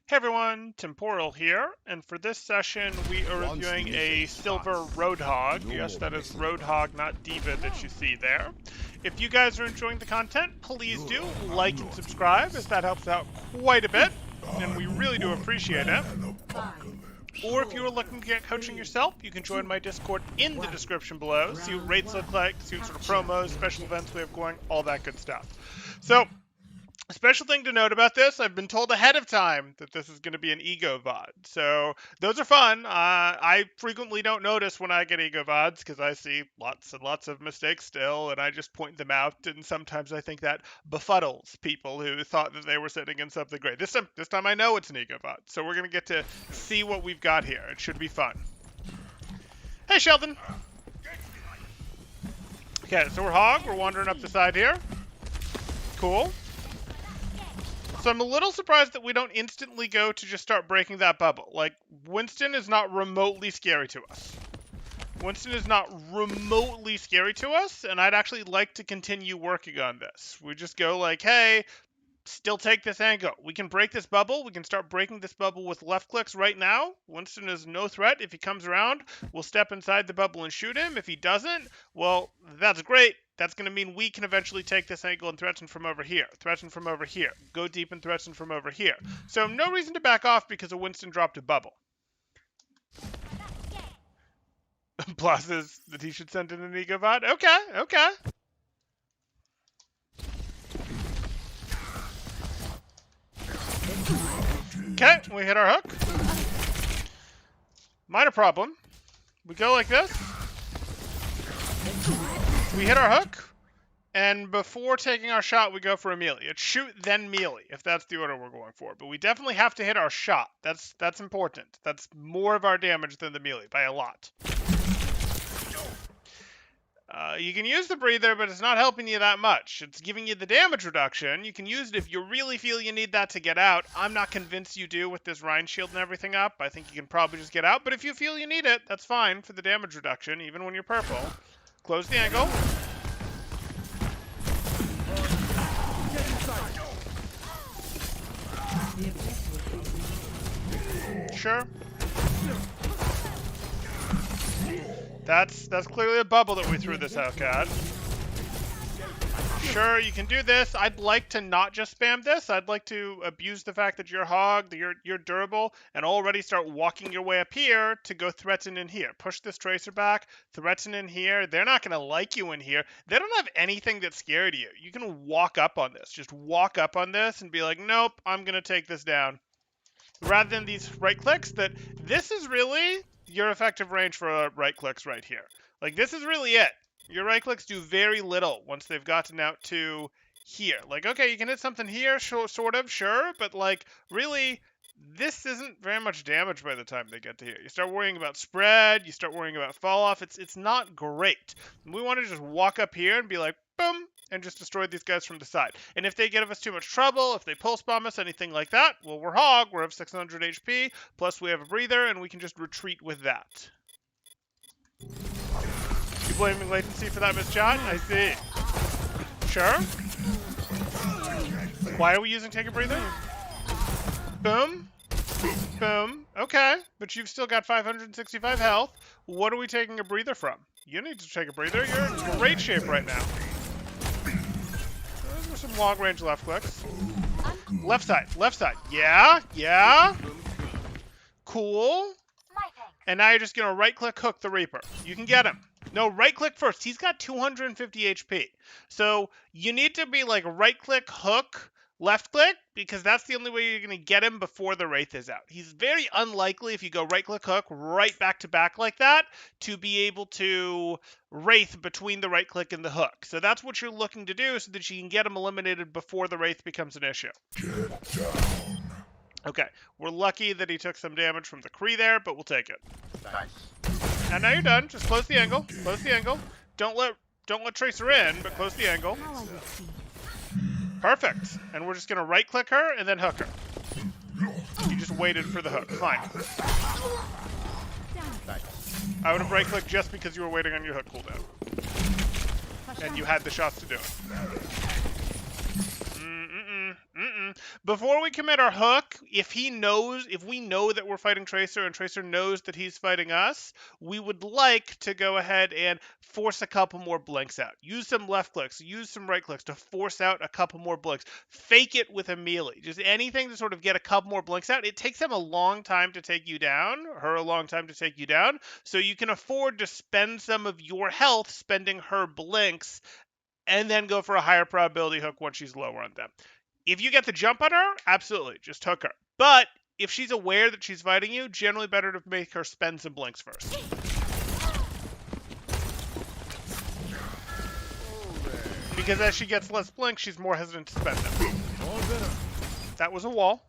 Hey everyone, Temporal here, and for this session we are reviewing a Silver Roadhog. Yes, that is Roadhog, not Diva that you see there. If you guys are enjoying the content, please do like and subscribe, as that helps out quite a bit, and we really do appreciate it. Or if you are looking to get coaching yourself, you can join my Discord in the description below, see what rates look like, see what sort of promos, special events we have going, all that good stuff. So, a special thing to note about this, I've been told ahead of time that this is going to be an ego VOD. So those are fun. I frequently don't notice when I get ego VODs because I see lots and lots of mistakes still, and I just point them out. And sometimes I think that befuddles people who thought that they were sitting in something great. This time I know it's an ego VOD. So we're going to get to see what we've got here. It should be fun. Hey, Sheldon. Okay, so we're Hog. We're wandering up the side here. Cool. So I'm a little surprised that we don't instantly go to just start breaking that bubble. Like, Winston is not remotely scary to us. Winston is not remotely scary to us, and I'd actually like to continue working on this. We just go like, hey, still take this angle. We can break this bubble. We can start breaking this bubble with left clicks right now. Winston is no threat. If he comes around, we'll step inside the bubble and shoot him. If he doesn't, well, that's great. That's going to mean we can eventually take this angle and threaten from over here. Threaten from over here. Go deep and threaten from over here. So no reason to back off because a Winston dropped a bubble. Plus is that he should send in an ego VOD? Okay, okay. Okay, we hit our hook. Minor problem. We go like this. We hit our hook, and before taking our shot, we go for a melee. It's shoot, then melee, if that's the order we're going for. But we definitely have to hit our shot. That's important. That's more of our damage than the melee, by a lot. You can use the breather, but it's not helping you that much. It's giving you the damage reduction. You can use it if you really feel you need that to get out. I'm not convinced you do with this Rhine shield and everything up. I think you can probably just get out. But if you feel you need it, that's fine for the damage reduction, even when you're purple. Close the angle. Sure. That's clearly a bubble that we threw this out at. Sure, you can do this. I'd like to not just spam this. I'd like to abuse the fact that you're Hog, that you're durable, and already start walking your way up here to go threaten in here. Push this tracer back, threaten in here. They're not going to like you in here. They don't have anything that's scary to you. You can walk up on this. Just walk up on this and be like, nope, I'm going to take this down. Rather than these right clicks, this is really your effective range for right clicks right here. Like, this is really it. Your right clicks do very little once they've gotten out to here. Like, okay, you can hit something here, sort of, sure, but like, really, this isn't very much damage by the time they get to here. You start worrying about spread, you start worrying about fall off. It's not great. We want to just walk up here and be like, boom, and just destroy these guys from the side. And if they give us too much trouble, if they pulse bomb us, anything like that, well, we're Hog, we're of 600 HP, plus we have a breather, and we can just retreat with that. You blaming latency for that mischat? I see. Sure. Why are we using take a breather? Boom. Boom. Okay, but you've still got 565 health. What are we taking a breather from? You need to take a breather. You're in great shape right now. Those are some long range left clicks. Left side. Left side. Yeah. Yeah. Cool. And now you're just going to right click hook the Reaper. You can get him. No, right click first. He's got 250 HP. So you need to be like right click hook, left click, because that's the only way you're going to get him before the Wraith is out. He's very unlikely, if you go right click hook right back to back like that, to be able to Wraith between the right click and the hook. So that's what you're looking to do so that you can get him eliminated before the Wraith becomes an issue. Get down. Okay, we're lucky that he took some damage from the Kree there, but we'll take it. Nice. And now you're done. Just close the angle. Close the angle. Don't let Tracer in, but close the angle. Perfect. And we're just gonna right click her and then hook her. You just waited for the hook. Fine. I would have right clicked just because you were waiting on your hook cooldown. And you had the shots to do it. Before we commit our hook, if we know that we're fighting Tracer and Tracer knows that he's fighting us, we would like to go ahead and force a couple more blinks out. Use some left clicks, use some right clicks to force out a couple more blinks. Fake it with a melee. Just anything to sort of get a couple more blinks out. It takes him a long time to take you down, her a long time to take you down, so you can afford to spend some of your health spending her blinks and then go for a higher probability hook once she's lower on them. If you get the jump on her, absolutely, just hook her. But if she's aware that she's fighting you, generally better to make her spend some blinks first. Because as she gets less blinks, she's more hesitant to spend them. That was a wall.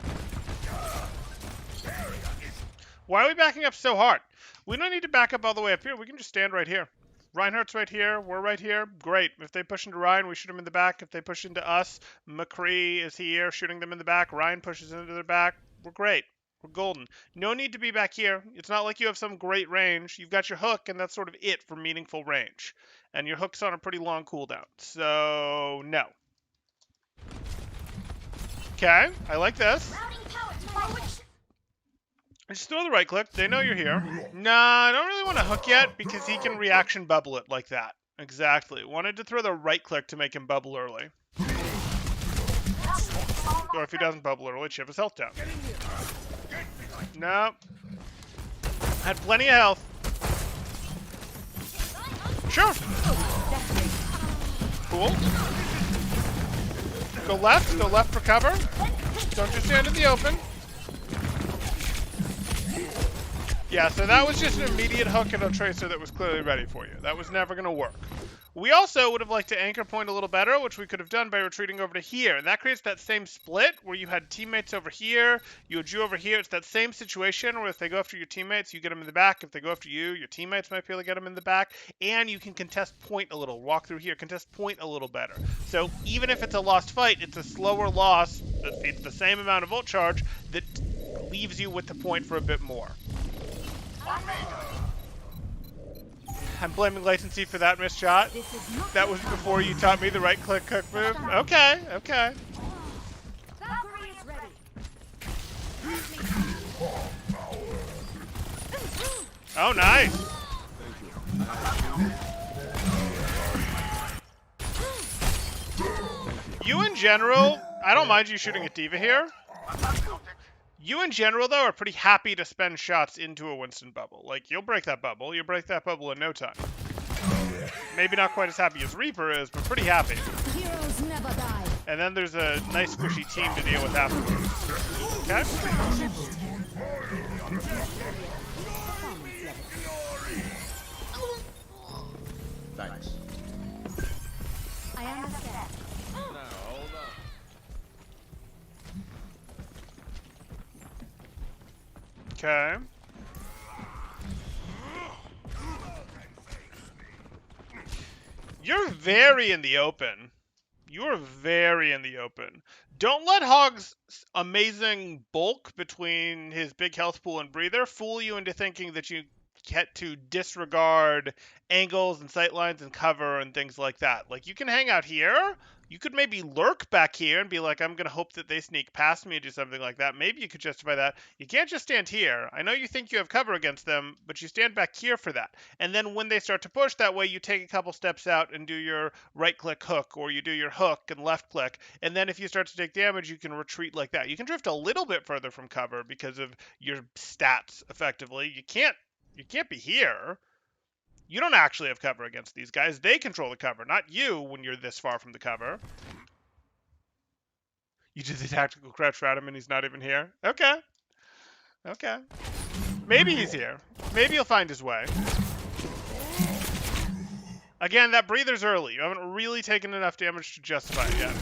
Why are we backing up so hard? We don't need to back up all the way up here. We can just stand right here. Reinhardt's right here. We're right here. Great. If they push into Ryan, we shoot him in the back. If they push into us, McCree is here shooting them in the back. Ryan pushes into their back. We're great. We're golden. No need to be back here. It's not like you have some great range. You've got your hook, and that's sort of it for meaningful range. And your hook's on a pretty long cooldown. So, no. Okay. I like this. Just throw the right click. They know you're here. Nah, I don't really want to hook yet because he can reaction bubble it like that. Exactly. Wanted to throw the right click to make him bubble early. Or if he doesn't bubble early, chip his health down. No. Had plenty of health. Sure. Cool. Go left. Go left for cover. Don't just stand in the open. Yeah, so that was just an immediate hook and a Tracer that was clearly ready for you. That was never going to work. We also would have liked to anchor point a little better, which we could have done by retreating over to here. And that creates that same split where you had teammates over here, you had you over here. It's that same situation where if they go after your teammates, you get them in the back. If they go after you, your teammates might be able to get them in the back. And you can contest point a little, walk through here, contest point a little better. So even if it's a lost fight, it's a slower loss that feeds the same amount of ult charge that leaves you with the point for a bit more. I'm blaming latency for that missed shot. That was before you taught me the right click hook move. Okay, okay. Oh, nice. You in general, I don't mind you shooting a D.Va here. You in general, though, are pretty happy to spend shots into a Winston bubble. Like, you'll break that bubble. You'll break that bubble in no time. Maybe not quite as happy as Reaper is, but pretty happy. Heroes never die. And then there's a nice squishy team to deal with afterwards. Okay? Thanks. I understand. Okay. You're very in the open. You're very in the open. Don't let Hog's amazing bulk between his big health pool and breather fool you into thinking that you get to disregard angles and sight lines and cover and things like that. Like, you can hang out here. You could maybe lurk back here and be like, I'm going to hope that they sneak past me and do something like that. Maybe you could justify that. You can't just stand here. I know you think you have cover against them, but you stand back here for that. And then when they start to push that way, you take a couple steps out and do your right-click hook, or you do your hook and left-click. And then if you start to take damage, you can retreat like that. You can drift a little bit further from cover because of your stats, effectively. You can't be here. You don't actually have cover against these guys. They control the cover, not you when you're this far from the cover. You did the tactical crouch around him and he's not even here? Okay. Okay. Maybe he's here. Maybe he'll find his way. Again, that breather's early. You haven't really taken enough damage to justify it yet.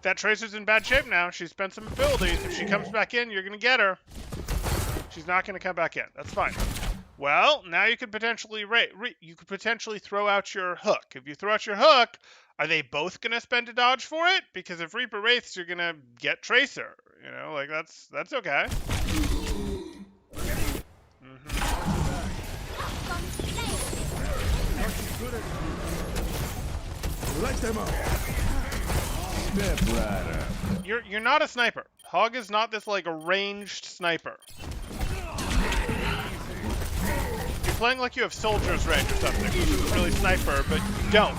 That Tracer's in bad shape now. She's spent some abilities. If she comes back in, you're going to get her. She's not going to come back in. That's fine. Well, now you could potentially throw out your hook. If you throw out your hook, are they both going to spend a dodge for it? Because if Reaper Wraiths, you're going to get Tracer. You know, like that's okay. Let them out. Step right up. You're not a sniper. Hog is not this like a ranged sniper. You're playing like you have soldier's range or something, which isn't really sniper, but you don't.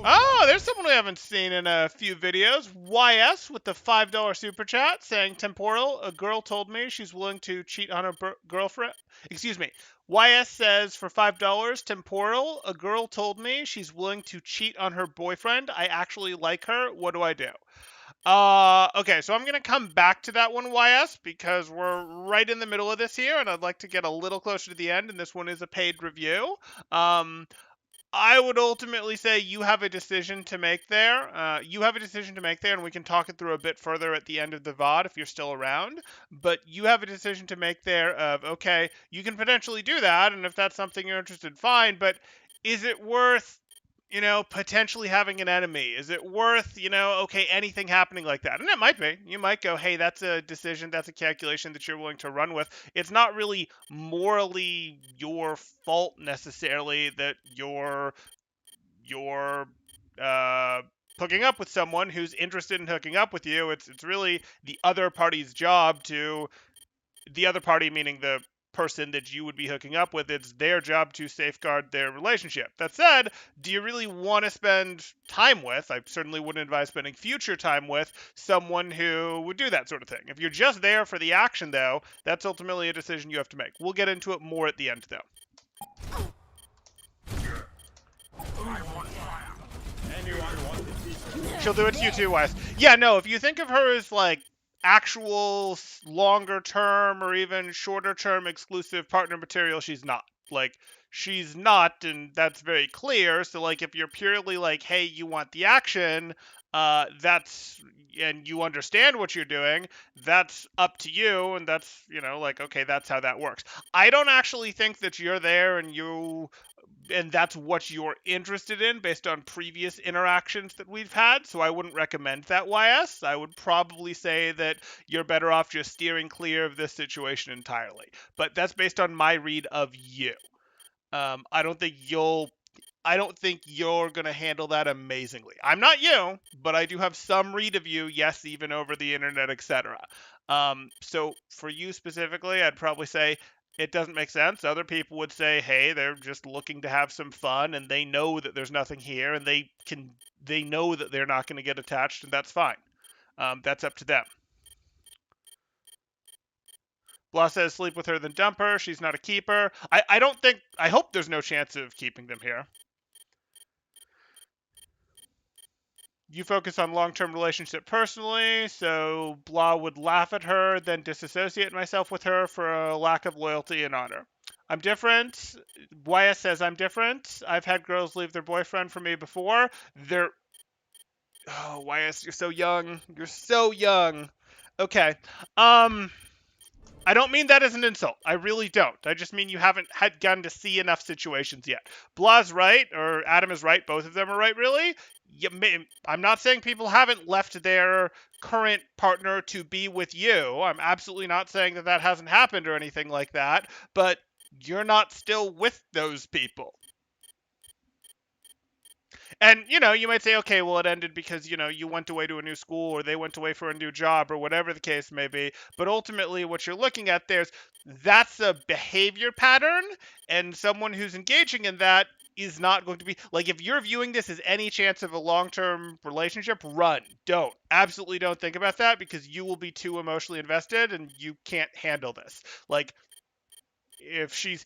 Oh, there's someone we haven't seen in a few videos. YS with the $5 super chat saying, Temporal, a girl told me she's willing to cheat on her girlfriend. Excuse me. YS says for $5, Temporal, a girl told me she's willing to cheat on her boyfriend. I actually like her. What do I do? Okay, so I'm going to come back to that one, YS, because we're right in the middle of this here, and I'd like to get a little closer to the end, and this one is a paid review. I would ultimately say you have a decision to make there. You have a decision to make there, and we can talk it through a bit further at the end of the VOD if you're still around. But you have a decision to make there of, okay, you can potentially do that, and if that's something you're interested in, fine. But is it worth, potentially having an enemy? Is it worth, okay, anything happening like that? And it might be. You might go, hey, that's a decision, that's a calculation that you're willing to run with. It's not really morally your fault necessarily that you're hooking up with someone who's interested in hooking up with you. It's really the other party's job to, the other party meaning the person that you would be hooking up with, it's their job to safeguard their relationship. That said, do you really want to spend time with, I certainly wouldn't advise spending future time with, someone who would do that sort of thing. If you're just there for the action, though, that's ultimately a decision you have to make. We'll get into it more at the end, though. She'll do it to you too, Wes. Yeah, no, if you think of her as like actual longer term or even shorter term exclusive partner material, she's not. Like, she's not, and that's very clear. So, like, if you're purely like, hey, you want the action, and you understand what you're doing, that's up to you, and that's, like, okay, that's how that works. I don't actually think that you're there and that's what you're interested in based on previous interactions that we've had, so I wouldn't recommend that, YS. I would probably say that you're better off just steering clear of this situation entirely. But that's based on my read of you. I don't think you're going to handle that amazingly. I'm not you, but I do have some read of you, yes, even over the internet, etc. So for you specifically, I'd probably say it doesn't make sense. Other people would say, hey, they're just looking to have some fun, and they know that there's nothing here, and they know that they're not going to get attached, and that's fine. That's up to them. Blah says, sleep with her, then dump her. She's not a keeper. I hope there's no chance of keeping them here. You focus on long-term relationship personally, so Blah would laugh at her, then disassociate myself with her for a lack of loyalty and honor. I'm different. YS says I'm different. I've had girls leave their boyfriend for me before. Oh, YS, you're so young. You're so young. Okay. I don't mean that as an insult. I really don't. I just mean you haven't gotten to see enough situations yet. Blah's right, or Adam is right. Both of them are right, really. I'm not saying people haven't left their current partner to be with you. I'm absolutely not saying that hasn't happened or anything like that. But you're not still with those people. And, you might say, okay, well, it ended because, you went away to a new school or they went away for a new job or whatever the case may be. But ultimately, what you're looking at that's a behavior pattern, and someone who's engaging in that is not going to be, like, if you're viewing this as any chance of a long-term relationship, run. Don't. Absolutely don't think about that, because you will be too emotionally invested and you can't handle this. Like, if she's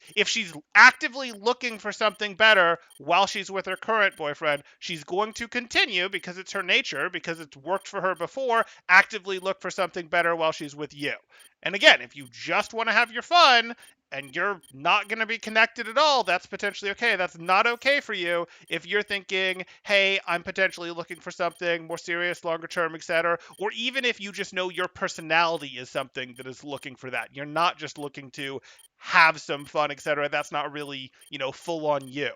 actively looking for something better while she's with her current boyfriend, she's going to continue, because it's her nature, because it's worked for her before, actively look for something better while she's with you. And again, if you just want to have your fun and you're not going to be connected at all, that's potentially okay. That's not okay for you if you're thinking, hey, I'm potentially looking for something more serious, longer term, etc. Or even if you just know your personality is something that is looking for that. You're not just looking to have some fun, etc. That's not really, full on you.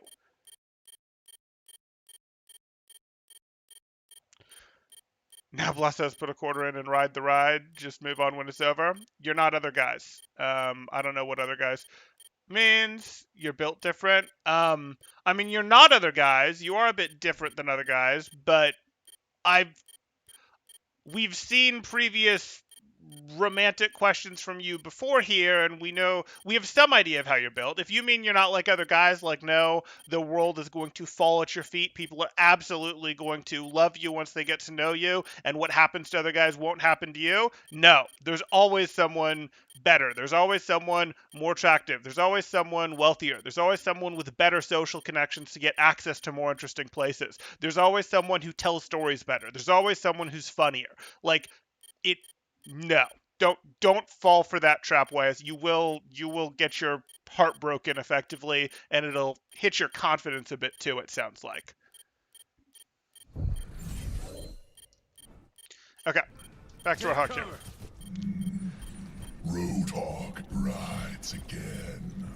Now bless us, put a quarter in and ride the ride. Just move on when it's over. You're not other guys. I don't know what other guys. means you're built different. I mean, you're not other guys. You are a bit different than other guys, but we've seen previous romantic questions from you before here, and we have some idea of how you're built. If you mean you're not like other guys, like, no, the world is going to fall at your feet, people are absolutely going to love you once they get to know you, and what happens to other guys won't happen to you, no, there's always someone better. There's always someone more attractive. There's always someone wealthier. There's always someone with better social connections to get access to more interesting places. There's always someone who tells stories better. There's always someone who's funnier. Like, it no, don't fall for that trap, Wes. You will get your heart broken effectively, and it'll hit your confidence a bit too, it sounds like. Okay, back to our hog jam. Roadhog rides again.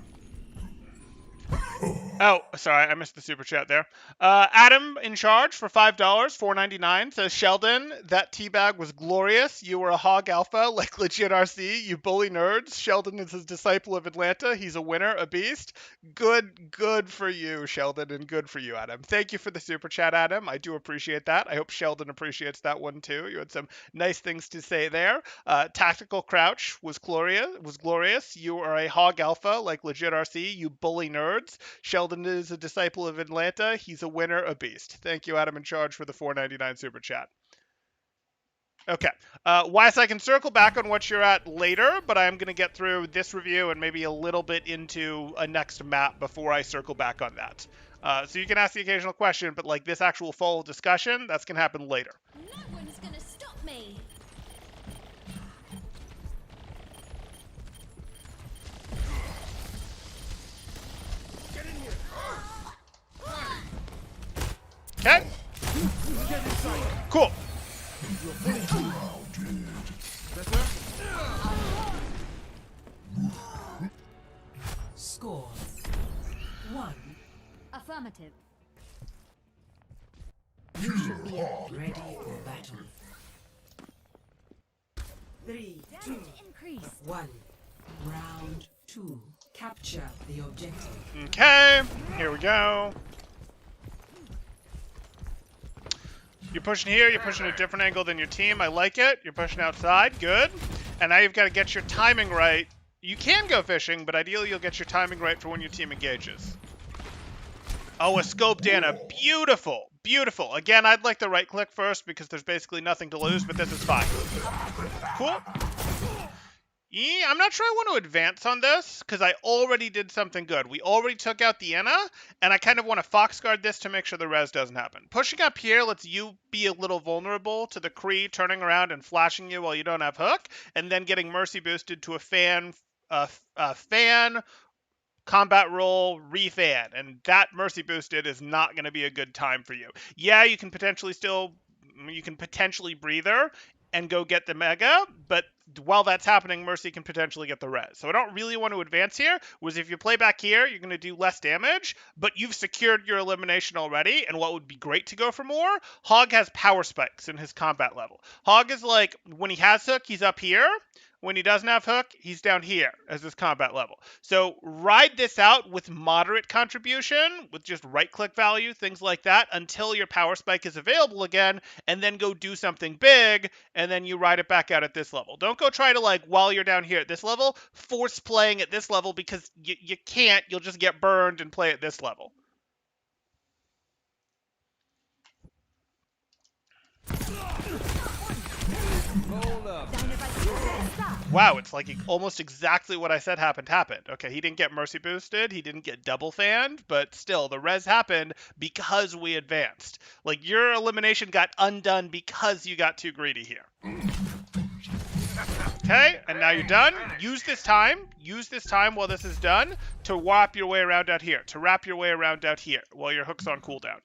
Oh, sorry, I missed the super chat there. Adam in charge for $5, $4.99 says, Sheldon, that teabag was glorious. You were a hog alpha like legit RC. You bully nerds. Sheldon is his disciple of Atlanta. He's a winner, a beast. Good for you, Sheldon, and good for you, Adam. Thank you for the super chat, Adam. I do appreciate that. I hope Sheldon appreciates that one too. You had some nice things to say there. Tactical Crouch was glorious. You are a hog alpha like legit RC. You bully nerds. Sheldon is a disciple of Atlanta. He's a winner, a beast. Thank you, Adam in charge, for the $4.99 super chat. Okay. Wise, I can circle back on what you're at later, but I'm going to get through this review and maybe a little bit into a next map before I circle back on that. So you can ask the occasional question, but like this actual full discussion, that's going to happen later. No one's gonna stop me. Okay. Cool. Score 1. Affirmative. You should be ready for battle. 3, 2, Damage increase. 1. Round 2. Capture the objective. Okay. Here we go. You're pushing here, you're pushing a different angle than your team. I like it. You're pushing outside. Good. And now you've got to get your timing right. You can go fishing, but ideally you'll get your timing right for when your team engages. Oh, a scoped Anna. Beautiful. Beautiful. Again, I'd like to right click first because there's basically nothing to lose, but this is fine. Cool. Yeah, I'm not sure I want to advance on this because I already did something good. We already took out the Anna, and I kind of want to fox guard this to make sure the res doesn't happen. Pushing up here lets you be a little vulnerable to the Kree turning around and flashing you while you don't have hook, and then getting mercy boosted to a fan, combat roll, refan, and that mercy boosted is not going to be a good time for you. Yeah, you can potentially breather and go get the mega, but while that's happening, Mercy can potentially get the res. So I don't really want to advance here, was if you play back here, you're going to do less damage, but you've secured your elimination already, and what would be great to go for more, Hog has power spikes in his combat level. Hog is like, when he has hook, he's up here. When he doesn't have hook, he's down here as his combat level. So ride this out with moderate contribution, with just right-click value, things like that, until your power spike is available again, and then go do something big, and then you ride it back out at this level. Don't go try to, like, while you're down here at this level, force playing at this level, because you can't. You'll just get burned and play at this level. Hold up. Wow, it's like almost exactly what I said happened. Okay, he didn't get mercy boosted, he didn't get double fanned, but still, the res happened because we advanced. Like, your elimination got undone because you got too greedy here. Okay, and now you're done. Use this time while this is done to wrap your way around out here, while your hook's on cooldown.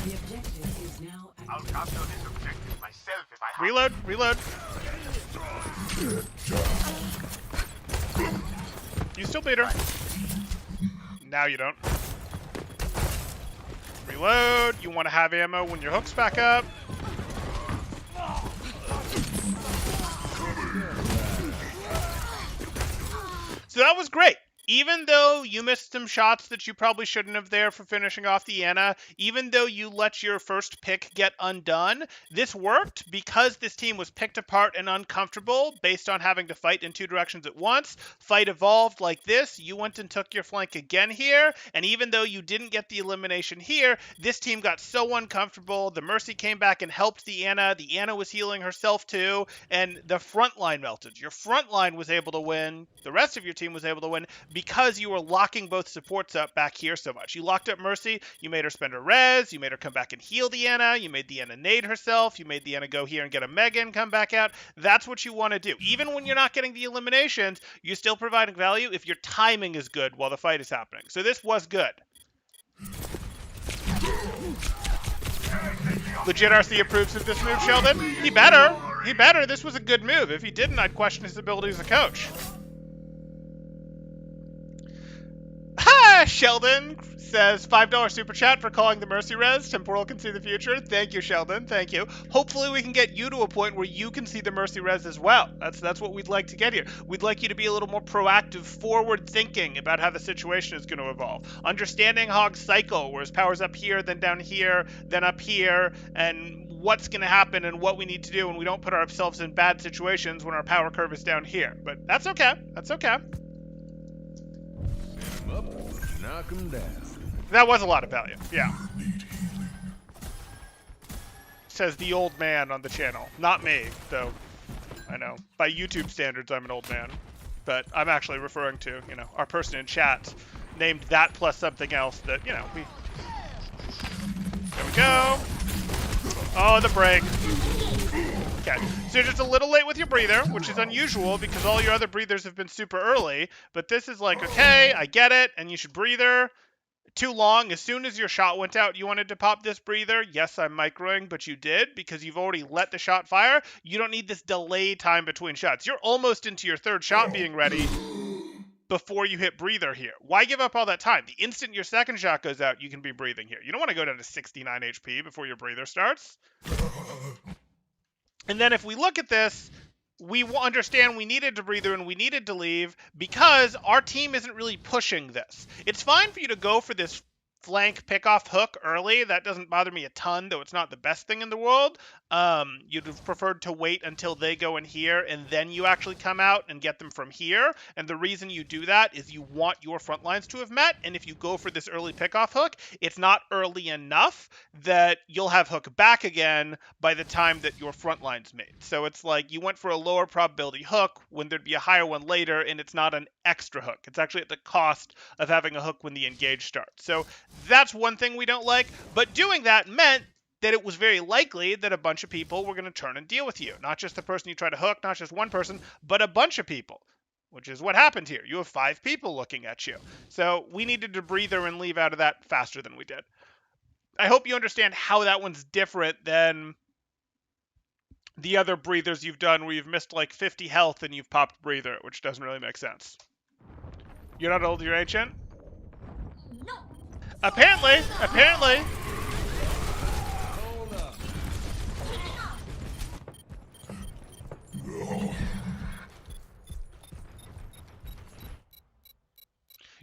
The objective is now I'll capture this objective myself if I have Reload. You still beat her. Now you don't. Reload. You want to have ammo when your hook's back up. So that was great. Even though you missed some shots that you probably shouldn't have there for finishing off the Ana, even though you let your first pick get undone, this worked because this team was picked apart and uncomfortable based on having to fight in two directions at once. Fight evolved like this. You went and took your flank again here, and even though you didn't get the elimination here, this team got so uncomfortable. The Mercy came back and helped the Ana. The Ana was healing herself too, and the front line melted. Your front line was able to win. The rest of your team was able to win because you were locking both supports up back here so much. You locked up Mercy, you made her spend her res, you made her come back and heal the Ana, you made the Ana nade herself, you made the Ana go here and get a Mega and come back out. That's what you want to do. Even when you're not getting the eliminations, you're still providing value if your timing is good while the fight is happening. So this was good. Legit RC approves of this move, Sheldon? He better. He better. This was a good move. If he didn't, I'd question his ability as a coach. Ha! Sheldon says $5 super chat for calling the Mercy res. Temporal can see the future. Thank you, Sheldon. Thank you. Hopefully we can get you to a point where you can see the Mercy res as well. That's what we'd like to get here. We'd like you to be a little more proactive, forward thinking about how the situation is going to evolve. Understanding Hog's cycle, where his power's up here, then down here, then up here, and what's going to happen and what we need to do, and we don't put ourselves in bad situations when our power curve is down here. But that's okay. That's okay. Up, knock him down. That was a lot of value, yeah. Says the old man on the channel. Not me, though. I know. By YouTube standards, I'm an old man. But I'm actually referring to, our person in chat named that plus something else that, we... There we go. Oh, the break. Okay, so you're just a little late with your breather, which is unusual because all your other breathers have been super early. But this is like, okay, I get it, and you should breather. Too long. As soon as your shot went out, you wanted to pop this breather. Yes, I'm microing, but you did because you've already let the shot fire. You don't need this delay time between shots. You're almost into your third shot being ready before you hit breather here. Why give up all that time? The instant your second shot goes out, you can be breathing here. You don't want to go down to 69 HP before your breather starts. And then if we look at this, we understand we needed to breather and we needed to leave because our team isn't really pushing this. It's fine for you to go for this flank pickoff hook early. That doesn't bother me a ton, though it's not the best thing in the world. You'd have preferred to wait until they go in here and then you actually come out and get them from here. And the reason you do that is you want your front lines to have met. And if you go for this early pickoff hook, it's not early enough that you'll have hook back again by the time that your front line's made. So it's like you went for a lower probability hook when there'd be a higher one later, and it's not an extra hook. It's actually at the cost of having a hook when the engage starts. So that's one thing we don't like, but doing that meant that it was very likely that a bunch of people were going to turn and deal with you. Not just the person you try to hook, not just one person, but a bunch of people, which is what happened here. You have 5 people looking at you. So we needed to breather and leave out of that faster than we did. I hope you understand how that one's different than the other breathers you've done where you've missed like 50 health and you've popped breather, which doesn't really make sense. You're not old, you're ancient? No. Apparently. Hold up.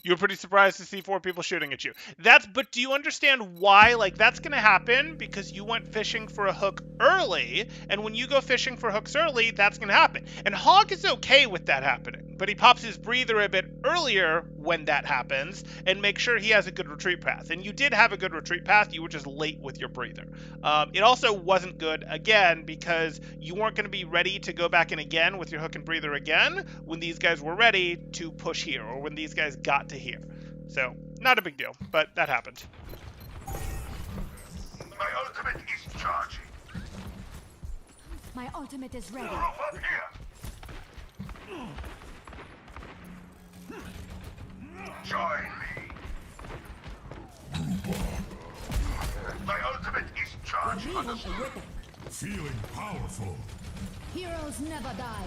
You were pretty surprised to see 4 people shooting at you. But do you understand why? Like, that's going to happen because you went fishing for a hook early, and when you go fishing for hooks early, that's going to happen. And Hog is okay with that happening, but he pops his breather a bit earlier when that happens and make sure he has a good retreat path. And you did have a good retreat path, you were just late with your breather. It also wasn't good, again, because you weren't going to be ready to go back in again with your hook and breather again when these guys were ready to push here, or when these guys got to here. So, not a big deal, but that happened. My ultimate is charging. My ultimate is ready. Up here. Join me. My ultimate is charging. Feeling powerful. Heroes never die.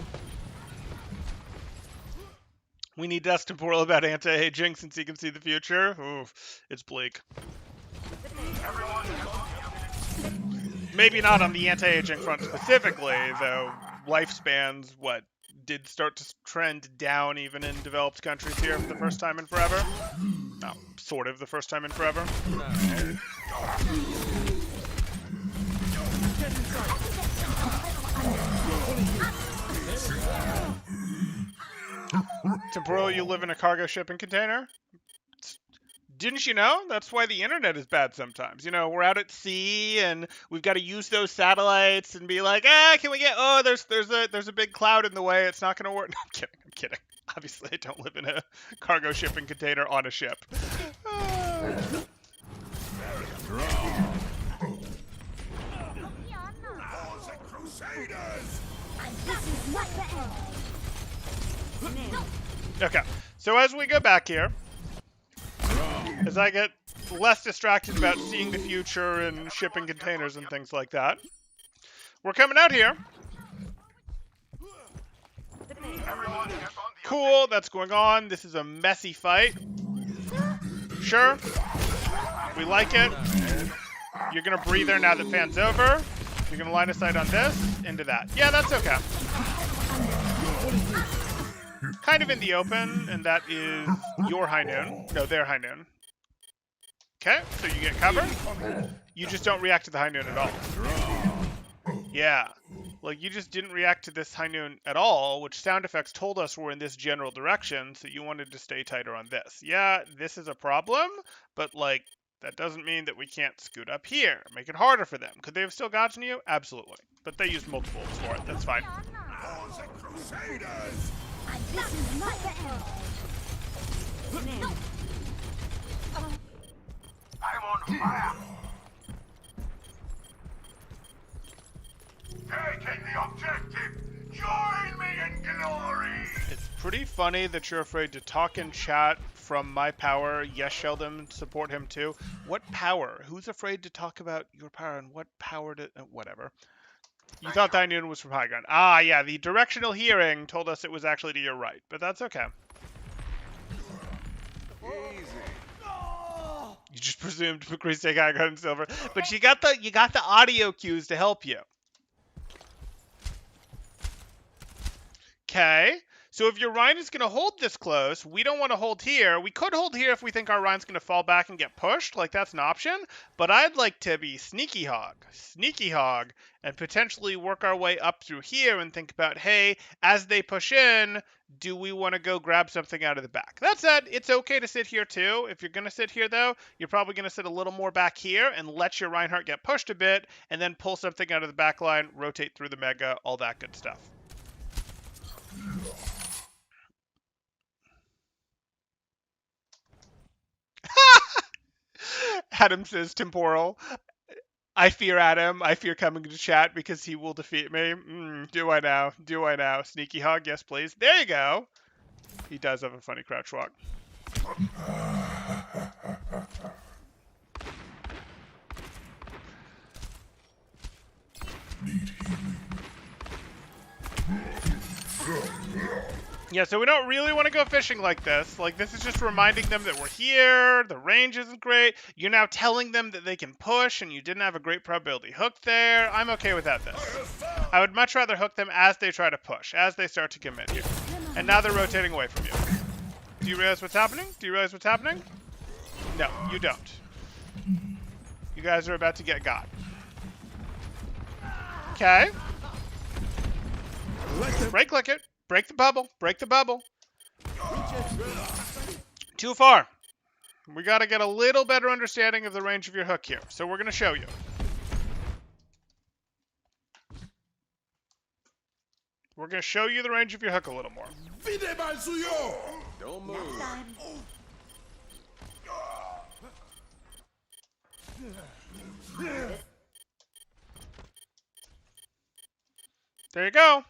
We need Dusk Temporal about anti-aging since he can see the future. Oof, it's bleak. Maybe not on the anti-aging front specifically, though lifespans, did start to trend down even in developed countries here for the first time in forever. No, sort of the first time in forever. Temporal, you live in a cargo shipping container? Didn't you know? That's why the internet is bad sometimes. You know, we're out at sea and we've got to use those satellites and be like, can we get? Oh, there's a big cloud in the way. It's not going to work. No, I'm kidding. I'm kidding. Obviously, I don't live in a cargo shipping container on a ship. Okay, so as we go back here, as I get less distracted about seeing the future and shipping containers and things like that, we're coming out here. Cool, that's going on. This is a messy fight. Sure, we like it. You're gonna breather now that fan's over. You're gonna line of sight on this, into that. Yeah, that's okay. Kind of in the open, and that is your high noon. No, their high noon. Okay, so you get cover. You just don't react to the high noon at all. Yeah, like you just didn't react to this high noon at all, which sound effects told us were in this general direction, so you wanted to stay tighter on this. Yeah, this is a problem, but like that doesn't mean that we can't scoot up here, make it harder for them. Could they have still gotten you? Absolutely, but they used multiples for it. That's fine. This is not the end. I'm on fire. Taking the objective. Join me in glory. It's pretty funny that you're afraid to talk in chat from my power. Yes, Sheldon, support him too. What power? Who's afraid to talk about your power and what power to... whatever. You thought that noon was from high ground. Ah, yeah, the directional hearing told us it was actually to your right, but that's okay. You just presumed McCree's take high ground and silver, but you got the audio cues to help you. Okay, so if your Rhine is going to hold this close, we don't want to hold here. We could hold here if we think our Rhine's going to fall back and get pushed, like that's an option, but I'd like to be sneaky hog, and potentially work our way up through here and think about, hey, as they push in, do we want to go grab something out of the back? That said, it's okay to sit here too. If you're going to sit here, though, you're probably going to sit a little more back here and let your Reinhardt get pushed a bit, and then pull something out of the back line, rotate through the Mega, all that good stuff. Adam says temporal. I fear Adam. I fear coming to chat because he will defeat me. Do I now? Do I now? Sneaky hog, yes please. There you go. He does have a funny crouch walk. Yeah, so we don't really want to go fishing like this. Like, this is just reminding them that we're here, the range isn't great. You're now telling them that they can push, and you didn't have a great probability hook there. I'm okay with that, I would much rather hook them as they try to push, as they start to commit here. And now they're rotating away from you. Do you realize what's happening? Do you realize what's happening? No, you don't. You guys are about to get got. Okay. Right-click it. Break the bubble. Break the bubble. Too far. We got to get a little better understanding of the range of your hook here. So we're going to show you. We're going to show you the range of your hook a little more. Don't move. There you go.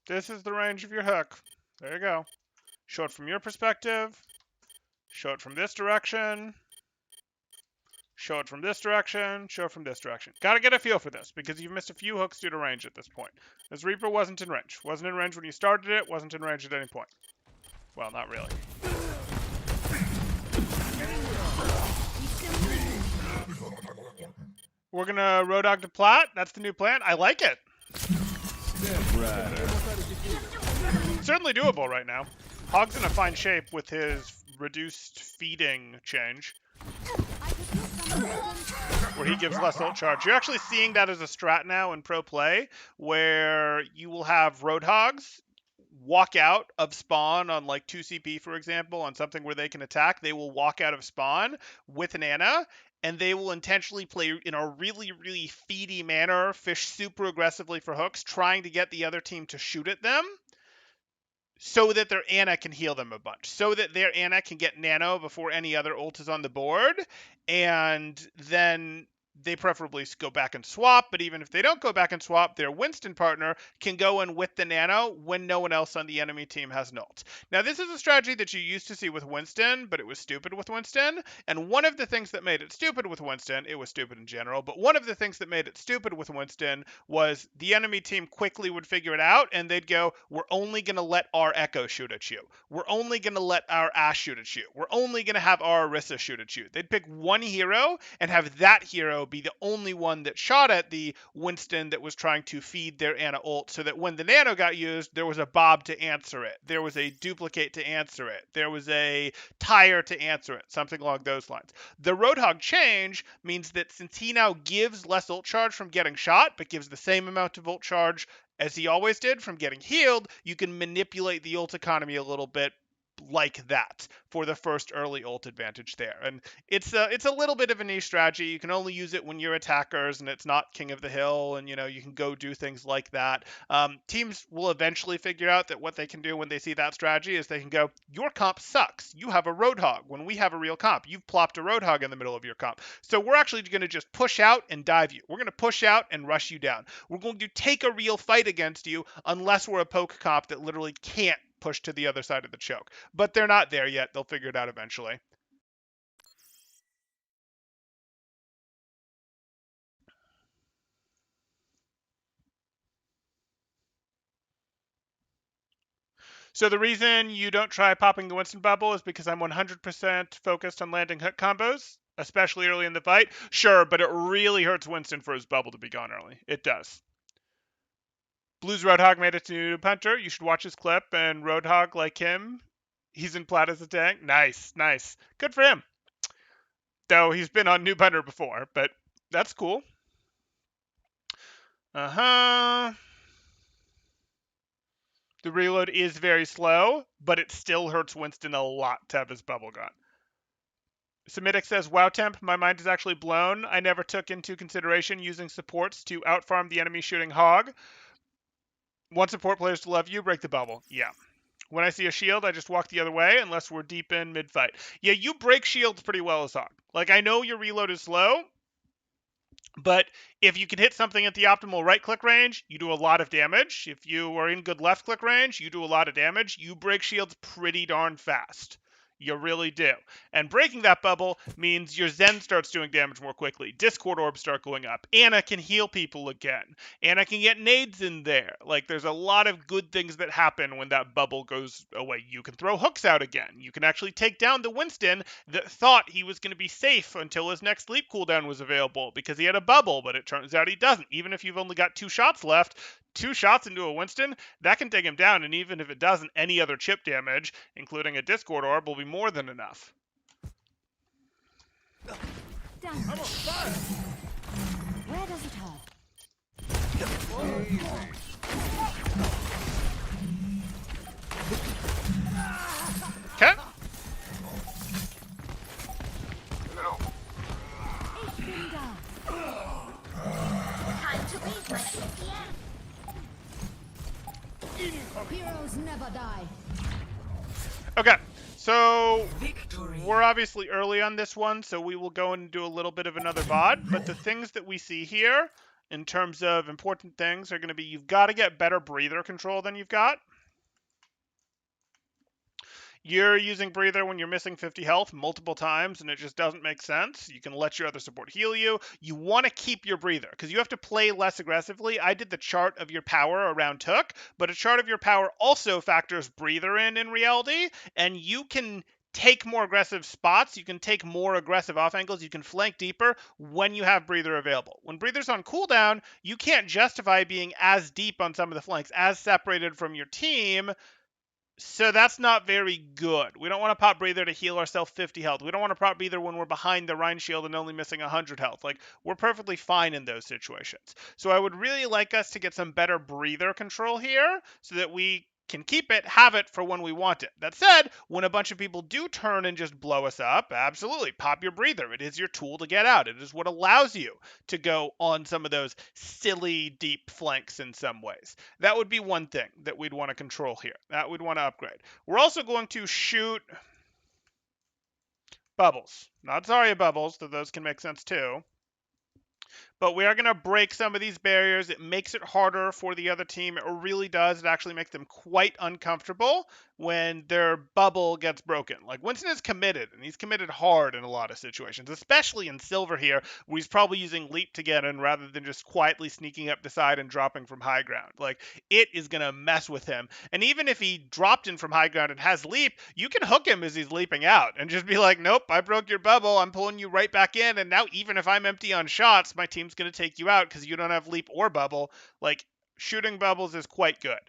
This is the range of your hook. There you go. Show it from your perspective. Show it from this direction. Show it from this direction. Show it from this direction. Gotta get a feel for this, because you've missed a few hooks due to range at this point. This Reaper wasn't in range. Wasn't in range when you started it. Wasn't in range at any point. Well, not really. We're gonna Road Dog to Plat. That's the new plan. I like it. Step rider. Certainly doable right now. Hog's in a fine shape with his reduced feeding change, where he gives less ult charge. You're actually seeing that as a strat now in pro play, where you will have Roadhogs walk out of spawn on like 2 CP, for example, on something where they can attack. They will walk out of spawn with an Ana, and they will intentionally play in a really, really feedy manner, fish super aggressively for hooks, trying to get the other team to shoot at them, so that their Ana can heal them a bunch, so that their Ana can get nano before any other ult is on the board, and then they preferably go back and swap, but even if they don't go back and swap, their Winston partner can go in with the nano when no one else on the enemy team has an ult. Now, this is a strategy that you used to see with Winston, but it was stupid with Winston, and one of the things that made it stupid with Winston, it was stupid in general, but one of the things that made it stupid with Winston was the enemy team quickly would figure it out, and they'd go, we're only going to let our Echo shoot at you. We're only going to let our Ashe shoot at you. We're only going to have our Orisa shoot at you. They'd pick one hero and have that hero be the only one that shot at the Winston that was trying to feed their Ana ult, so that when the nano got used, there was a Bob to answer it. There was a duplicate to answer it. There was a tire to answer it, something along those lines. The Roadhog change means that since he now gives less ult charge from getting shot, but gives the same amount of ult charge as he always did from getting healed, you can manipulate the ult economy a little bit like that for the first early ult advantage there. And it's a little bit of a niche strategy. You can only use it when you're attackers and it's not King of the Hill, and you can go do things like that. Teams will eventually figure out that what they can do when they see that strategy is they can go, your comp sucks. You have a Roadhog when we have a real comp. You've plopped a Roadhog in the middle of your comp. So we're actually going to just push out and dive you. We're going to push out and rush you down. We're going to take a real fight against you unless we're a poke comp that literally can't push to the other side of the choke. But they're not there yet. They'll figure it out eventually. So the reason you don't try popping the Winston bubble is because I'm 100% focused on landing hook combos, especially early in the fight. Sure, but it really hurts Winston for his bubble to be gone early. It does. Blues Roadhog made it to Punter. You should watch his clip, and Roadhog, like him, he's in plat as a tank. Nice, nice. Good for him. Though he's been on Noob Hunter before, but that's cool. The reload is very slow, but it still hurts Winston a lot to have his bubble gone. Semitic says, wow temp, my mind is actually blown. I never took into consideration using supports to outfarm the enemy shooting hog. Want support players to love you, break the bubble. Yeah. When I see a shield, I just walk the other way unless we're deep in mid-fight. Yeah, you break shields pretty well as Hog. Like, I know your reload is slow, but if you can hit something at the optimal right-click range, you do a lot of damage. If you are in good left-click range, you do a lot of damage. You break shields pretty darn fast. You really do. And breaking that bubble means your Zen starts doing damage more quickly. Discord orbs start going up. Ana can heal people again. Ana can get nades in there. Like, there's a lot of good things that happen when that bubble goes away. You can throw hooks out again. You can actually take down the Winston that thought he was going to be safe until his next leap cooldown was available because he had a bubble, but it turns out he doesn't. Even if you've only got 2 shots left, 2 shots into a Winston, that can take him down, and even if it doesn't, any other chip damage, including a Discord orb, will be more than enough. Down. I'm on fire. Where does it hurt? Okay. Time to raise my CPM. Heroes never die. Okay, so Victory. we're obviously early on this one, so we will go and do a little bit of another VOD, but the things that we see here in terms of important things are going to be, you've got to get better breather control than you've got. You're using breather when you're missing 50 health multiple times and it just doesn't make sense. You can let your other support heal you. You want to keep your breather because you have to play less aggressively. I did the chart of your power around Took, but a chart of your power also factors breather in reality, and you can take more aggressive spots. You can take more aggressive off angles. You can flank deeper when you have Breather available. When Breather's on cooldown, you can't justify being as deep on some of the flanks, as separated from your team. So that's not very good. We don't want to pop Breather to heal ourselves 50 health. We don't want to pop Breather when we're behind the Rhine Shield and only missing 100 health. Like, we're perfectly fine in those situations. So I would really like us to get some better Breather control here so that we can keep it, have it for when we want it. That said, when a bunch of people do turn and just blow us up, absolutely, pop your Breather. It is your tool to get out. It is what allows you to go on some of those silly deep flanks in some ways. That would be one thing that we'd want to control here. That we'd want to upgrade. We're also going to shoot bubbles. Not Zarya bubbles, though those can make sense too. But we are going to break some of these barriers. It makes it harder for the other team. It really does. It actually makes them quite uncomfortable when their bubble gets broken. Like, Winston is committed, and he's committed hard in a lot of situations, especially in Silver here, where he's probably using Leap to get in rather than just quietly sneaking up the side and dropping from high ground. Like, it is going to mess with him. And even if he dropped in from high ground and has Leap, you can hook him as he's leaping out and just be like, nope, I broke your bubble. I'm pulling you right back in. And now even if I'm empty on shots, my team's going to take you out because you don't have Leap or bubble. Like, shooting bubbles is quite good.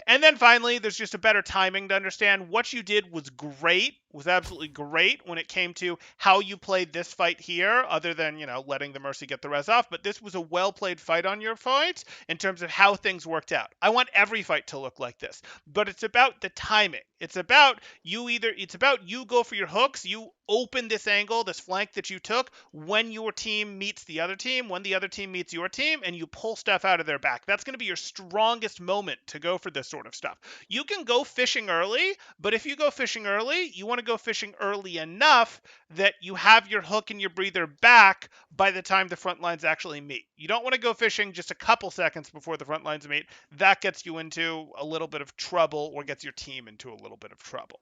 And then finally, there's just a better timing to understand. What you did was great, was absolutely great when it came to how you played this fight here, other than, letting the Mercy get the res off. But this was a well-played fight on your fight in terms of how things worked out. I want every fight to look like this, but it's about the timing. It's about you go for your hooks, you open this angle, this flank that you took when your team meets the other team, when the other team meets your team, and you pull stuff out of their back. That's going to be your strongest moment to go for this sort of stuff. You can go fishing early, but if you go fishing early, you want to go fishing early enough that you have your hook and your breather back by the time the front lines actually meet. You don't want to go fishing just a couple seconds before the front lines meet. That gets you into a little bit of trouble, or gets your team into a little bit of trouble.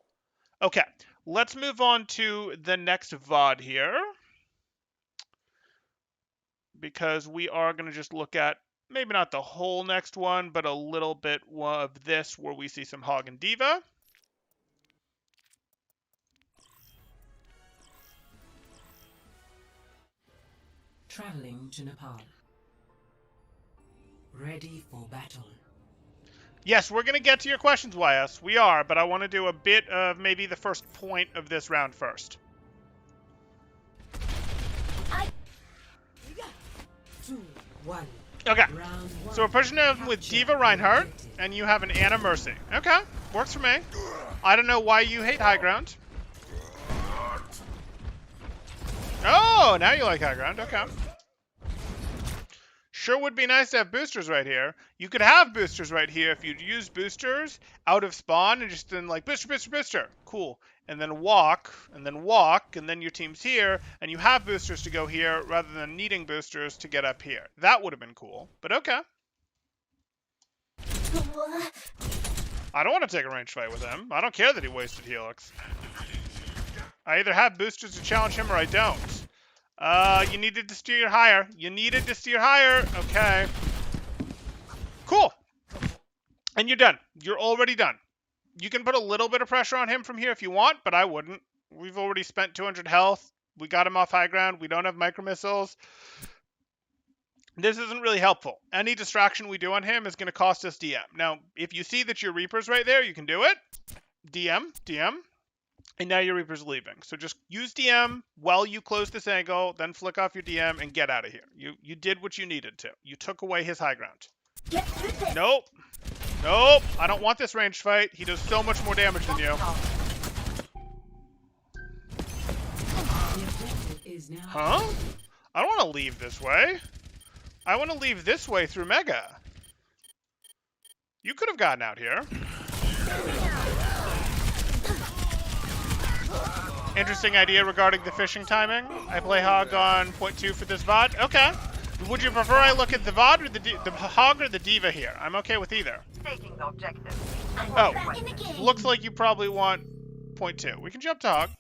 Okay, let's move on to the next VOD here, because we are going to just look at maybe not the whole next one, but a little bit of this where we see some Hog and Diva. Traveling to Nepal. Ready for battle. Yes, we're going to get to your questions, YS. We are, but I want to do a bit of maybe the first point of this round first. 2, 1. Okay, Round 1. so we're pushing him with Diva Reinhardt, and you have an Anna Mercy. Okay, works for me. I don't know why you hate high ground. Oh, now you like high ground. Okay. Sure would be nice to have boosters right here. You could have boosters right here if you'd use boosters out of spawn and just then like booster, booster, booster. Cool. And then walk, and then your team's here, and you have boosters to go here rather than needing boosters to get up here. That would have been cool, but okay. I don't want to take a ranged fight with him. I don't care that he wasted Helix. I either have boosters to challenge him or I don't. You needed to steer higher. Okay. Cool. And you're done. You're already done. You can put a little bit of pressure on him from here if you want, but I wouldn't. We've already spent 200 health. We got him off high ground. We don't have micro missiles. This isn't really helpful. Any distraction we do on him is going to cost us DM. Now, if you see that your Reaper's right there, you can do it. DM. And now your Reaper's leaving. So just use DM while you close this angle, then flick off your DM and get out of here. You did what you needed to. You took away his high ground. Nope. I don't want this ranged fight. He does so much more damage than you. Huh? I don't want to leave this way. I want to leave this way through Mega. You could have gotten out here. Interesting idea regarding the fishing timing. I play Hog on point 2 for this VOD. Okay. Would you prefer I look at the VOD or the Hog or the Diva here? I'm okay with either. Taking the objective. Oh, looks like you probably want point 2. We can jump to Hog.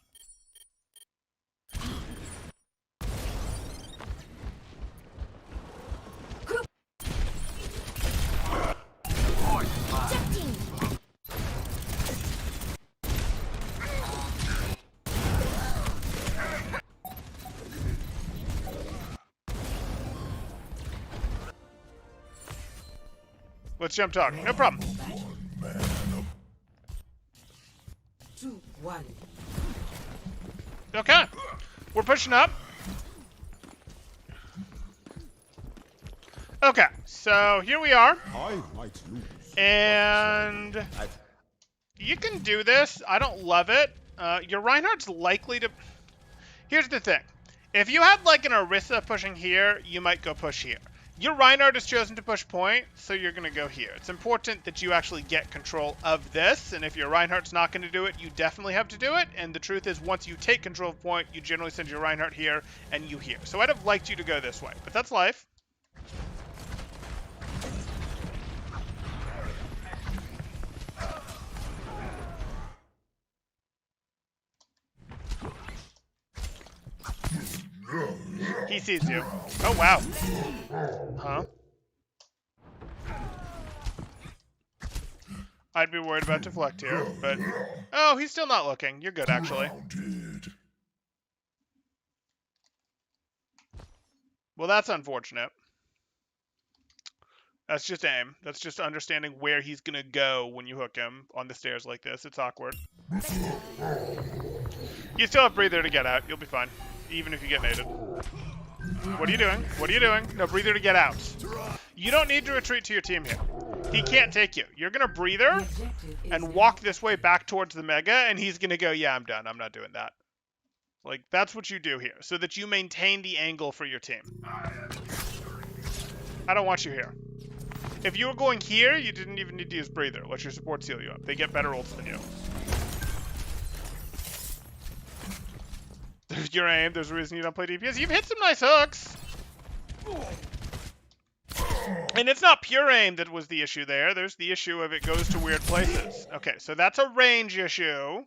Let's jump talk. No problem. 2-1. Okay. We're pushing up. Okay, so here we are. I might lose. And you can do this. I don't love it. Your Reinhardt's likely to... Here's the thing. If you had like an Orisa pushing here, you might go push here. Your Reinhardt has chosen to push point, so you're going to go here. It's important that you actually get control of this, and if your Reinhardt's not going to do it, you definitely have to do it, and the truth is once you take control of point, you generally send your Reinhardt here and you here. So I'd have liked you to go this way, but that's life. He sees you. Oh, wow. Huh? I'd be worried about deflect here, but... Oh, he's still not looking. You're good, actually. Well, that's unfortunate. That's just aim. That's just understanding where he's going to go when you hook him on the stairs like this. It's awkward. You still have breather to get out. You'll be fine. Even if you get naded. What are you doing? What are you doing? No, breather to get out. You don't need to retreat to your team here. He can't take you. You're going to breather and walk this way back towards the mega, and he's going to go, yeah, I'm done. I'm not doing that. Like, that's what you do here, so that you maintain the angle for your team. I don't want you here. If you were going here, you didn't even need to use breather. Let your support seal you up. They get better ults than you. There's your aim. There's a reason you don't play DPS. You've hit some nice hooks. And it's not pure aim that was the issue there. There's the issue of it goes to weird places. Okay, so that's a range issue.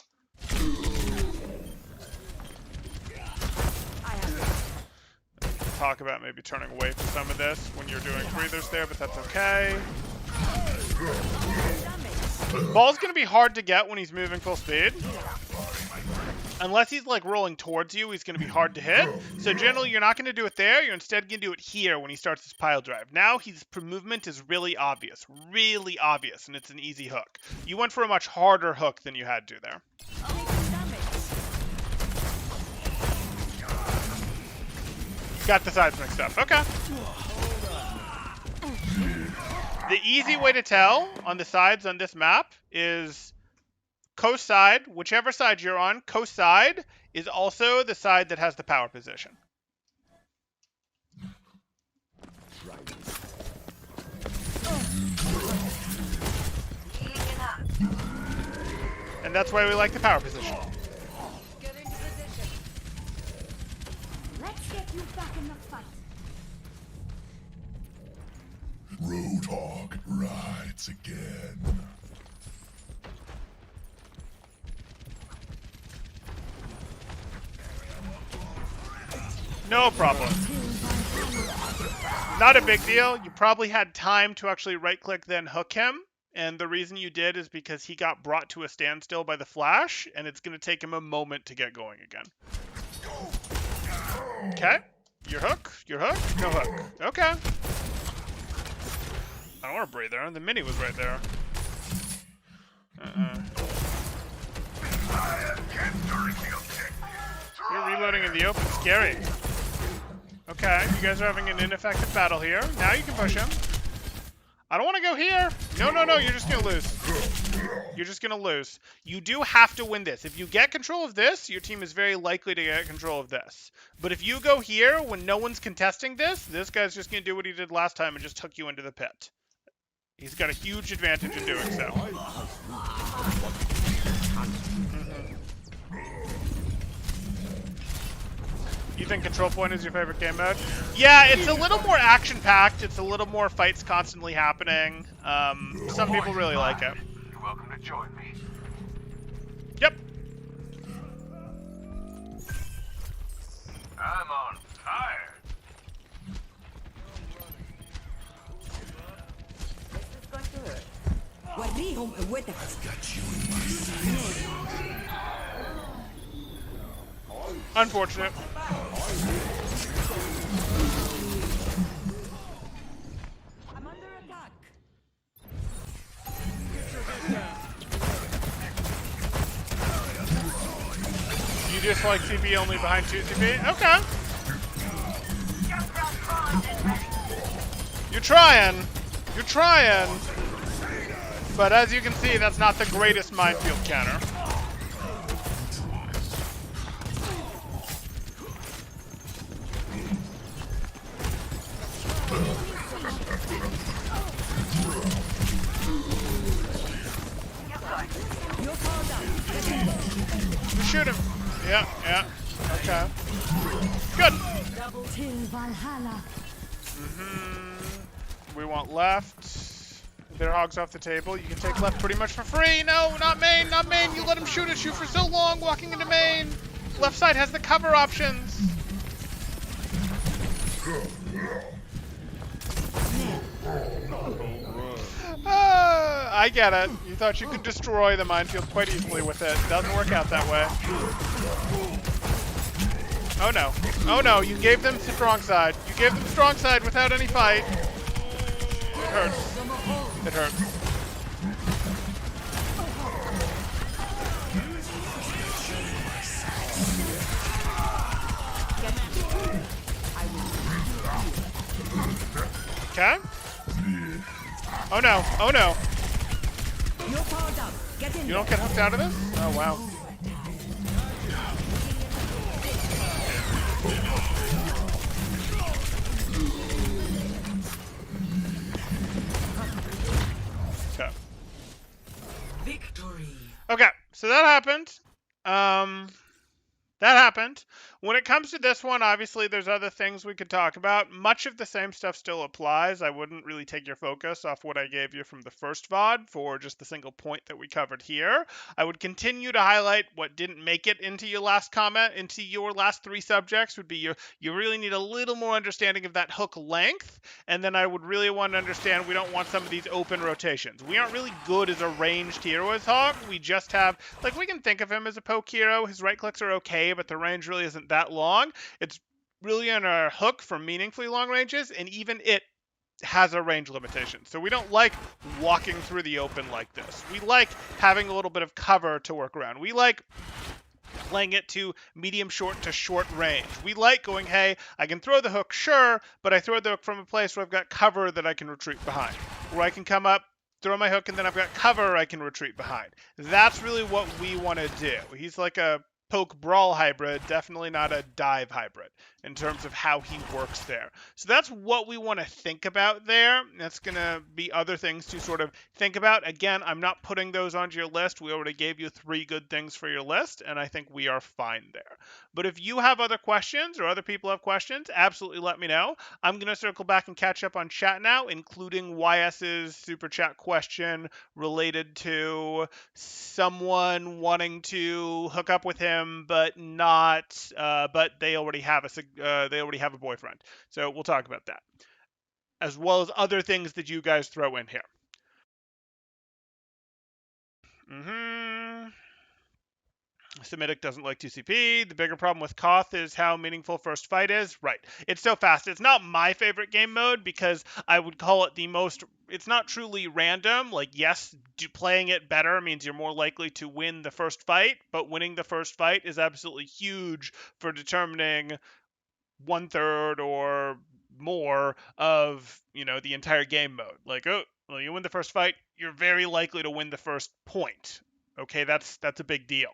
Talk about maybe turning away from some of this when you're doing breathers there, but that's okay. Ball's going to be hard to get when he's moving full speed. Unless he's like rolling towards you, he's going to be hard to hit. So generally, you're not going to do it there. You're instead going to do it here when he starts his pile drive. Now his movement is really obvious, and it's an easy hook. You went for a much harder hook than you had to there. Got the sides mixed up. Okay. The easy way to tell on the sides on this map is coast side, whichever side you're on, coast side is also the side that has the power position. And that's why we like the power position. Get into position. Let's get you back in the fight. Roadhog rides again. No problem. Not a big deal. You probably had time to actually right-click then hook him. And the reason you did is because he got brought to a standstill by the flash, and it's going to take him a moment to get going again. Okay. Your hook? Your hook? No hook. Okay. I don't want to breathe there. The mini was right there. You're reloading in the open. Scary. Okay, you guys are having an ineffective battle here. Now you can push him. I don't want to go here. No, no, no. You're just going to lose. You're just going to lose. You do have to win this. If you get control of this, your team is very likely to get control of this. But if you go here when no one's contesting this guy's just going to do what he did last time and just hook you into the pit. He's got a huge advantage in doing so. You think Control Point is your favorite game mode? Yeah, it's a little more action-packed. It's a little more fights constantly happening. Some people really like it. You're welcome to join me. Yep. I'm on fire. This is going to hurt. I've got you in my sights. Unfortunate. I'm under attack. just like CP only behind 2 CP? Okay. You're trying. You're trying. But as you can see, that's not the greatest minefield counter. You shoot him. Yeah. Okay. Good. Double till Valhalla. We want left. Their hog's off the table. You can take left pretty much for free. No, not main, not main. You let him shoot at you for so long walking into main. Left side has the cover options. I get it. You thought you could destroy the minefield quite easily with it. Doesn't work out that way. Oh no. Oh no, you gave them strong side. You gave them strong side without any fight. It hurts. It hurts. Okay. Oh no. Oh no. You're powered up. Get in. You don't get hooked out of this? Oh wow. Okay. Victory. Okay, so that happened. That happened. When it comes to this one, obviously there's other things we could talk about. Much of the same stuff still applies. I wouldn't really take your focus off what I gave you from the first VOD for just the single point that we covered here. I would continue to highlight what didn't make it into your last comment, into your last 3 subjects would be you really need a little more understanding of that hook length, and then I would really want to understand we don't want some of these open rotations. We aren't really good as a ranged hero as Hog. We just have, like, we can think of him as a poke hero. His right clicks are okay, but the range really isn't that long. It's really on our hook for meaningfully long ranges, and even it has a range limitation. So we don't like walking through the open like this. We like having a little bit of cover to work around. We like playing it to medium short to short range. We like going, hey, I can throw the hook, sure, but I throw the hook from a place where I've got cover that I can retreat behind. Where I can come up, throw my hook, and then I've got cover I can retreat behind. That's really what we want to do. He's like a poke brawl hybrid, definitely not a dive hybrid in terms of how he works there. So that's what we want to think about there. That's going to be other things to sort of think about. Again, I'm not putting those onto your list. We already gave you 3 good things for your list, and I think we are fine there. But if you have other questions or other people have questions, absolutely let me know. I'm going to circle back and catch up on chat now, including YS's super chat question related to someone wanting to hook up with him, but they already have a boyfriend. So we'll talk about that, as well as other things that you guys throw in here. Semitic doesn't like 2CP. The bigger problem with Koth is how meaningful first fight is. Right. It's so fast. It's not my favorite game mode because I would call it the most... It's not truly random. Like, yes, playing it better means you're more likely to win the first fight, but winning the first fight is absolutely huge for determining 1/3 or more of, the entire game mode. Like, oh, well, you win the first fight, you're very likely to win the first point. Okay, that's a big deal.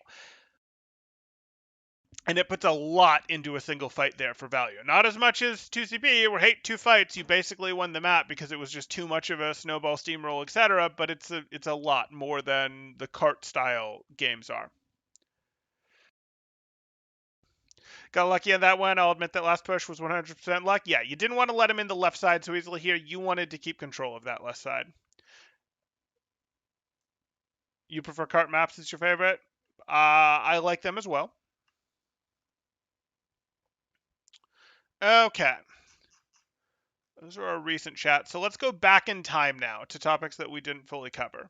And it puts a lot into a single fight there for value. Not as much as 2CP, where 2 fights, you basically won the map because it was just too much of a snowball steamroll, etc. But it's a lot more than the cart style games are. Got lucky on that one. I'll admit that last push was 100% luck. Yeah, you didn't want to let him in the left side so easily here. You wanted to keep control of that left side. You prefer cart maps as your favorite? I like them as well. Okay. Those are our recent chats. So let's go back in time now to topics that we didn't fully cover.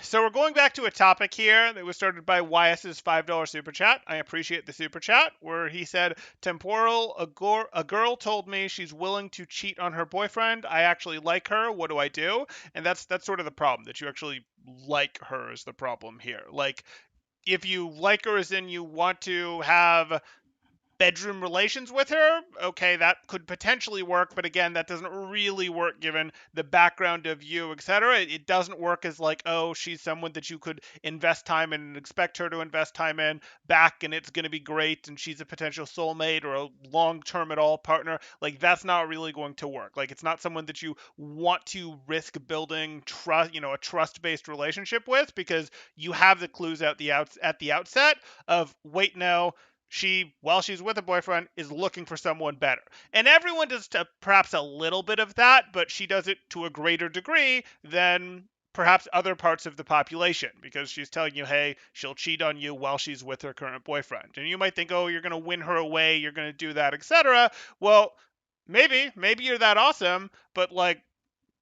So we're going back to a topic here that was started by YS's $5 super chat. I appreciate the super chat where he said, "Temporal, a girl told me she's willing to cheat on her boyfriend. I actually like her. What do I do?" And that's sort of the problem, that you actually like her is the problem here. Like, if you like her as in you want to have bedroom relations with her, okay, that could potentially work, but again, that doesn't really work given the background of you, etc. It doesn't work as like, oh, she's someone that you could invest time in and expect her to invest time in back, and it's going to be great, and she's a potential soulmate or a long-term at all partner. Like, that's not really going to work. Like, it's not someone that you want to risk building trust, a trust-based relationship with, because you have the clues at the outset of, wait, no, she, while she's with a boyfriend, is looking for someone better. And everyone does perhaps a little bit of that, but she does it to a greater degree than perhaps other parts of the population, because she's telling you, hey, she'll cheat on you while she's with her current boyfriend. And you might think, oh, you're going to win her away, you're going to do that, etc. Well, maybe you're that awesome, but like,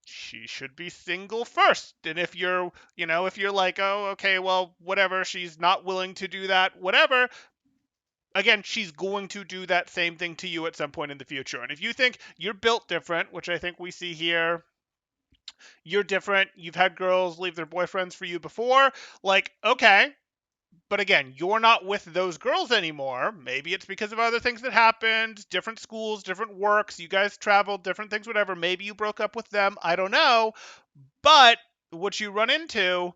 she should be single first. And if you're like, oh, okay, well, whatever, she's not willing to do that, whatever, again, she's going to do that same thing to you at some point in the future. And if you think you're built different, which I think we see here, you're different, you've had girls leave their boyfriends for you before, like, okay, but again, you're not with those girls anymore. Maybe it's because of other things that happened, different schools, different works, you guys traveled, different things, whatever. Maybe you broke up with them, I don't know. But what you run into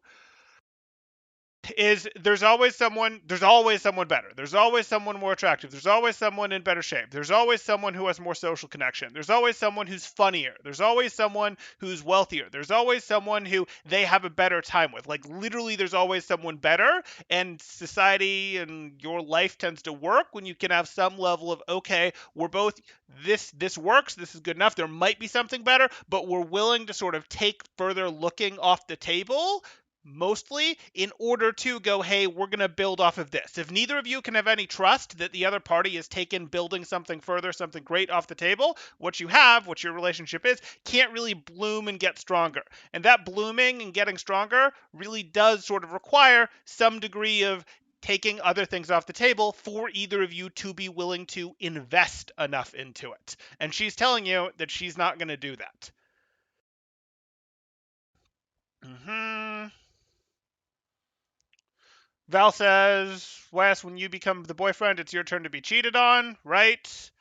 is there's always someone better, there's always someone more attractive, there's always someone in better shape, there's always someone who has more social connection, there's always someone who's funnier, there's always someone who's wealthier, there's always someone who they have a better time with. Like, literally, there's always someone better. And society and your life tends to work when you can have some level of, okay, we're both, this works, this is good enough, there might be something better, but we're willing to sort of take further looking off the table, mostly, in order to go, hey, we're going to build off of this. If neither of you can have any trust that the other party is taken building something further, something great off the table, what your relationship is, can't really bloom and get stronger. And that blooming and getting stronger really does sort of require some degree of taking other things off the table for either of you to be willing to invest enough into it. And she's telling you that she's not going to do that. Val says, Wes, when you become the boyfriend, it's your turn to be cheated on, right?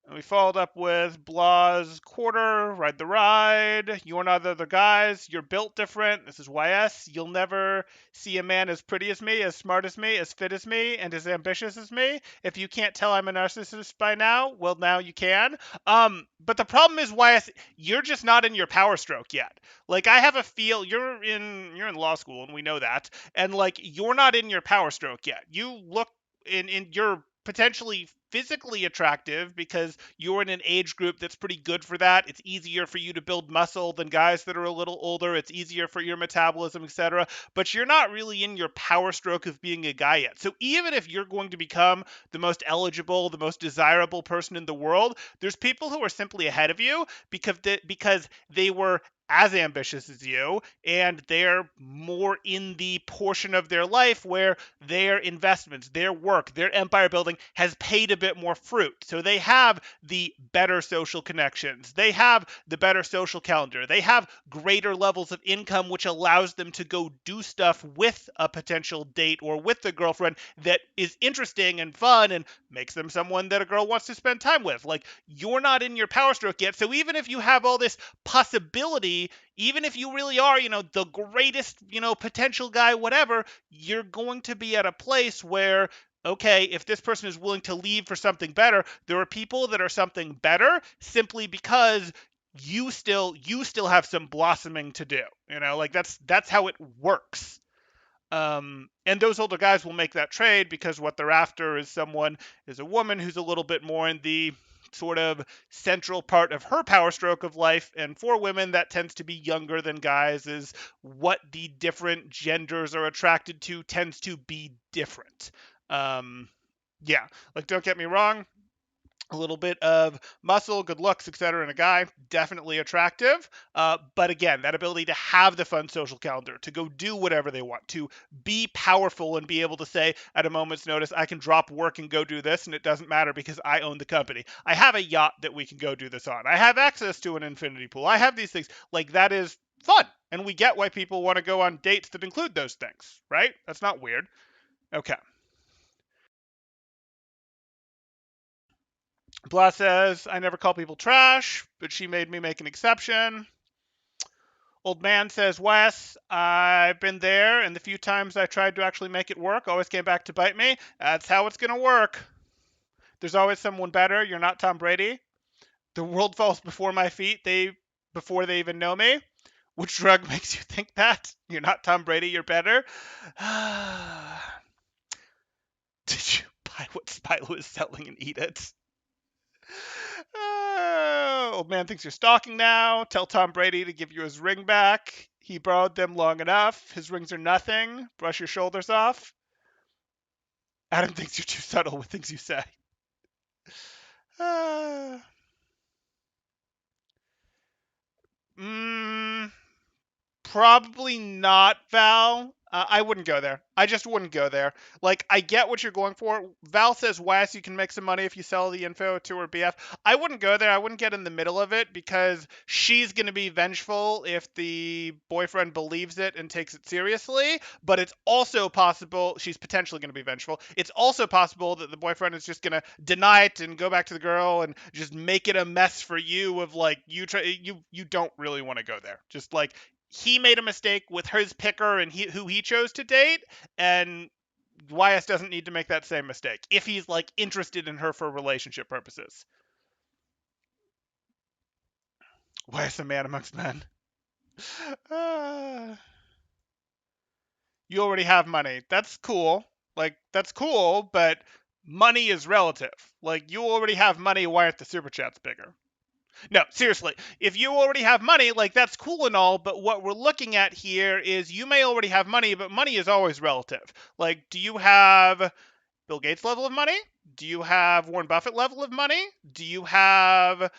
And we followed up with Blah's quarter, ride the ride. You're not the other guys. You're built different. This is YS. You'll never see a man as pretty as me, as smart as me, as fit as me, and as ambitious as me. If you can't tell I'm a narcissist by now, well, now you can. But the problem is, YS, you're just not in your power stroke yet. Like, I have a feel you're in law school, and we know that, and like, you're not in your power stroke yet. You look in your potentially physically attractive because you're in an age group that's pretty good for that. It's easier for you to build muscle than guys that are a little older. It's easier for your metabolism, etc. But you're not really in your power stroke of being a guy yet. So even if you're going to become the most eligible, the most desirable person in the world, there's people who are simply ahead of you because they were as ambitious as you, and they're more in the portion of their life where their investments, their work, their empire building has paid a bit more fruit. So they have the better social connections. They have the better social calendar. They have greater levels of income, which allows them to go do stuff with a potential date or with the girlfriend that is interesting and fun and makes them someone that a girl wants to spend time with. Like, you're not in your power stroke yet. So even if you have all this possibility, even if you really are, the greatest, potential guy, whatever, you're going to be at a place where, okay, if this person is willing to leave for something better, there are people that are something better simply because you still have some blossoming to do. Like, that's how it works. And those older guys will make that trade because what they're after is a woman who's a little bit more in the sort of central part of her power stroke of life. And for women, that tends to be younger than guys, is what the different genders are attracted to tends to be different. Yeah, like, don't get me wrong. A little bit of muscle, good looks, etc. in a guy, definitely attractive. But again, that ability to have the fun social calendar, to go do whatever they want, to be powerful and be able to say at a moment's notice, I can drop work and go do this, and it doesn't matter because I own the company. I have a yacht that we can go do this on. I have access to an infinity pool. I have these things. Like, that is fun. And we get why people want to go on dates that include those things, right? That's not weird. Okay. Blah says, I never call people trash, but she made me make an exception. Old man says, Wes, I've been there, and the few times I tried to actually make it work, always came back to bite me. That's how it's going to work. There's always someone better. You're not Tom Brady. The world falls before my feet before they even know me. Which drug makes you think that? You're not Tom Brady, you're better. Did you buy what Spilo is selling and eat it? Old man thinks you're stalking now. Tell Tom Brady to give you his ring back. He borrowed them long enough. His rings are nothing. Brush your shoulders off. Adam thinks you're too subtle with things you say. Uh, mm, Probably not, Val. I wouldn't go there. I just wouldn't go there. Like, I get what you're going for. Val says, Wes, you can make some money if you sell the info to her BF. I wouldn't go there. I wouldn't get in the middle of it because she's going to be vengeful if the boyfriend believes it and takes it seriously. But it's also possible she's potentially going to be vengeful. It's also possible that the boyfriend is just going to deny it and go back to the girl and just make it a mess for you of like you don't really want to go there. Just like he made a mistake with his picker and who he chose to date, and YS doesn't need to make that same mistake if he's like interested in her for relationship purposes. YS a man amongst men. Uh, you already have money. That's cool. Like, that's cool, but money is relative. Like, you already have money. Why aren't the super chats bigger? No, seriously. If you already have money, like, that's cool and all, but what we're looking at here is you may already have money, but money is always relative. Like, do you have Bill Gates level of money? Do you have Warren Buffett level of money? Do you have,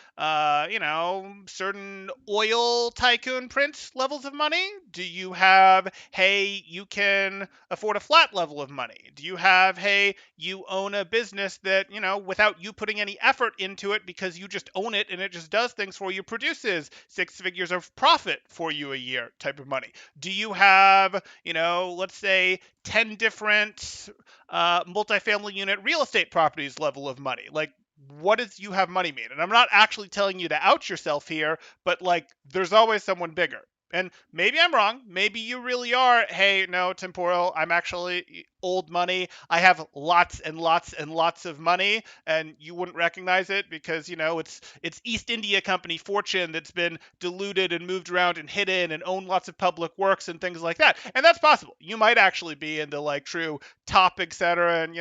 certain oil tycoon prince levels of money? Do you have, hey, you can afford a flat level of money? Do you have, hey, you own a business that, without you putting any effort into it because you just own it and it just does things for you, produces 6 figures of profit for you a year type of money? Do you have, let's say 10 different multifamily unit real estate properties level of money? Like, what does you have money mean? And I'm not actually telling you to out yourself here, but like, there's always someone bigger. And maybe I'm wrong. Maybe you really are, hey, no, temporal, I'm actually old money. I have lots and lots and lots of money, and you wouldn't recognize it because, it's East India Company fortune that's been diluted and moved around and hidden and own lots of public works and things like that. And that's possible. You might actually be into like true top, etc., and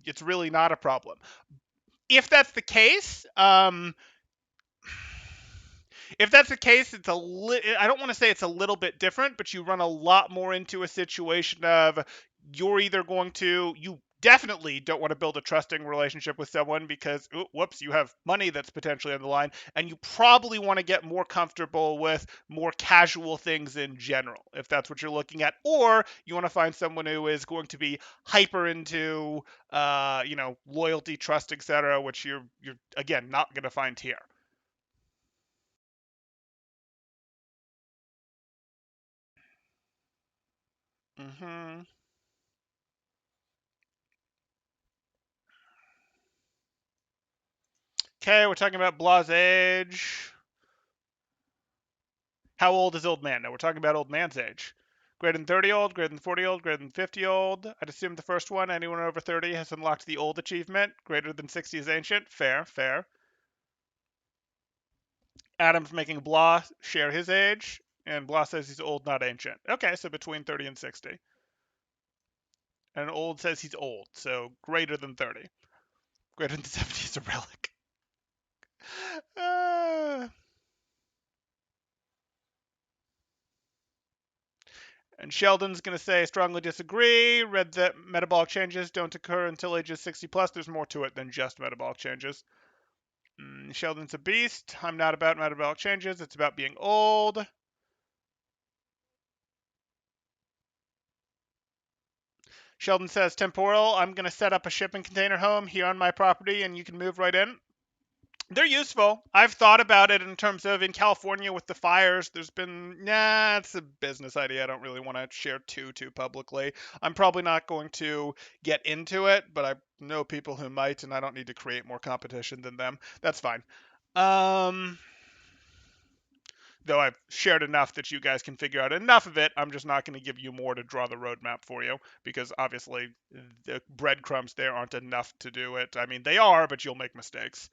it's really not a problem. If that's the case, it's I don't want to say it's a little bit different, but you run a lot more into a situation of you definitely don't want to build a trusting relationship with someone because, whoops, you have money that's potentially on the line, and you probably want to get more comfortable with more casual things in general, if that's what you're looking at, or you want to find someone who is going to be hyper into, loyalty, trust, etc., which you're again not going to find here. Mm-hmm. Okay, we're talking about Blah's age. How old is old man? No, we're talking about old man's age. Greater than 30 old, greater than 40 old, greater than 50 old. I'd assume the first one, anyone over 30 has unlocked the old achievement. Greater than 60 is ancient. Fair, fair. Adam's making Blah share his age, and Blah says he's old, not ancient. Okay, so between 30 and 60. And old says he's old, so greater than 30. Greater than 70 is a relic. And Sheldon's going to say, strongly disagree. Read that metabolic changes don't occur until ages 60 plus. There's more to it than just metabolic changes. Sheldon's a beast. I'm not about metabolic changes. It's about being old. Sheldon says, temporal, I'm going to set up a shipping container home here on my property and you can move right in. They're useful. I've thought about it in terms of in California with the fires. There's been, it's a business idea I don't really want to share too publicly. I'm probably not going to get into it, but I know people who might, and I don't need to create more competition than them. That's fine. Though I've shared enough that you guys can figure out enough of it, I'm just not going to give you more to draw the roadmap for you, because obviously the breadcrumbs there aren't enough to do it. I mean, they are, but you'll make mistakes.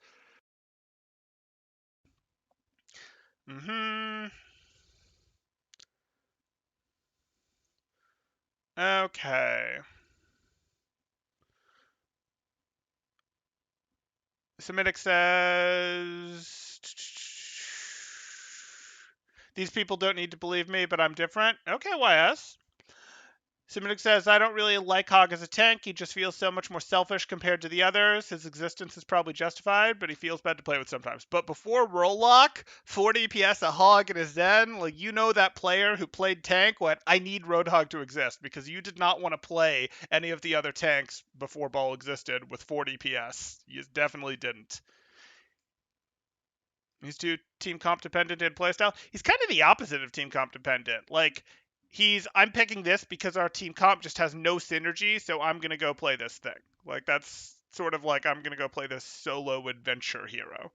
Okay. Semitic says, these people don't need to believe me, but I'm different. Okay, YS. Simitic says, I don't really like Hog as a tank. He just feels so much more selfish compared to the others. His existence is probably justified, but he feels bad to play with sometimes. But before roll lock, 40 PS a Hog and a Zen, like, you know that player who played tank went, I need Roadhog to exist, because you did not want to play any of the other tanks before Ball existed with 40 PS. You definitely didn't. He's too team comp dependent in playstyle. He's kind of the opposite of team comp dependent. Like, I'm picking this because our team comp just has no synergy, so I'm gonna go play this thing. Like, that's sort of like I'm gonna go play this solo adventure hero.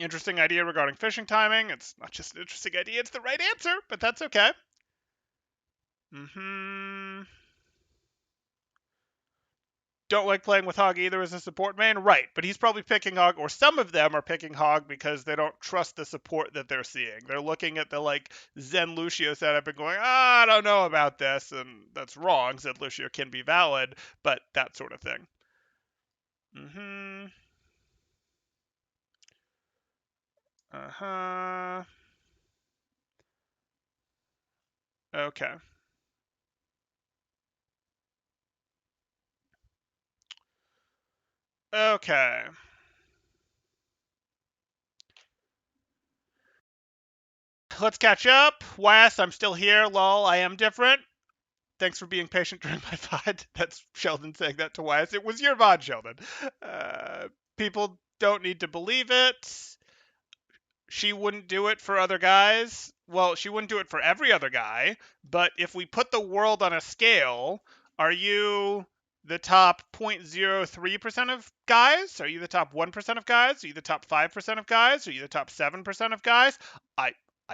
Interesting idea regarding fishing timing. It's not just an interesting idea, it's the right answer, but that's okay. Don't like playing with Hog either as a support main, right? But he's probably picking Hog, or some of them are picking Hog because they don't trust the support that they're seeing. They're looking at the like Zen Lucio setup and going, I don't know about this, and that's wrong. Zen Lucio can be valid, but that sort of thing. Okay. Okay. Let's catch up. YS, I'm still here. Lol, I am different. Thanks for being patient during my VOD. That's Sheldon saying that to YS. It was your VOD, Sheldon. People don't need to believe it. She wouldn't do it for other guys. Well, she wouldn't do it for every other guy. But if we put the world on a scale, are you the top 0.03% of guys? Are you the top 1% of guys? Are you the top 5% of guys? Are you the top 7% of guys? I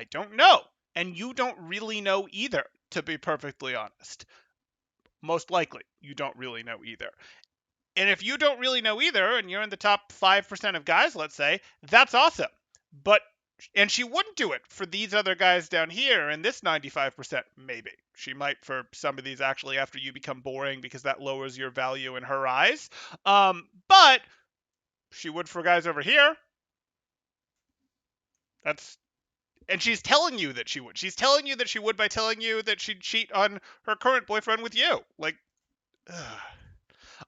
don't know. And you don't really know either, to be perfectly honest. Most likely, you don't really know either. And if you don't really know either, and you're in the top 5% of guys, let's say, that's awesome. And she wouldn't do it for these other guys down here, and this 95%, maybe. She might for some of these actually after you become boring, because that lowers your value in her eyes. But she would for guys over here. And she's telling you that she would. She's telling you that she would by telling you that she'd cheat on her current boyfriend with you. Like,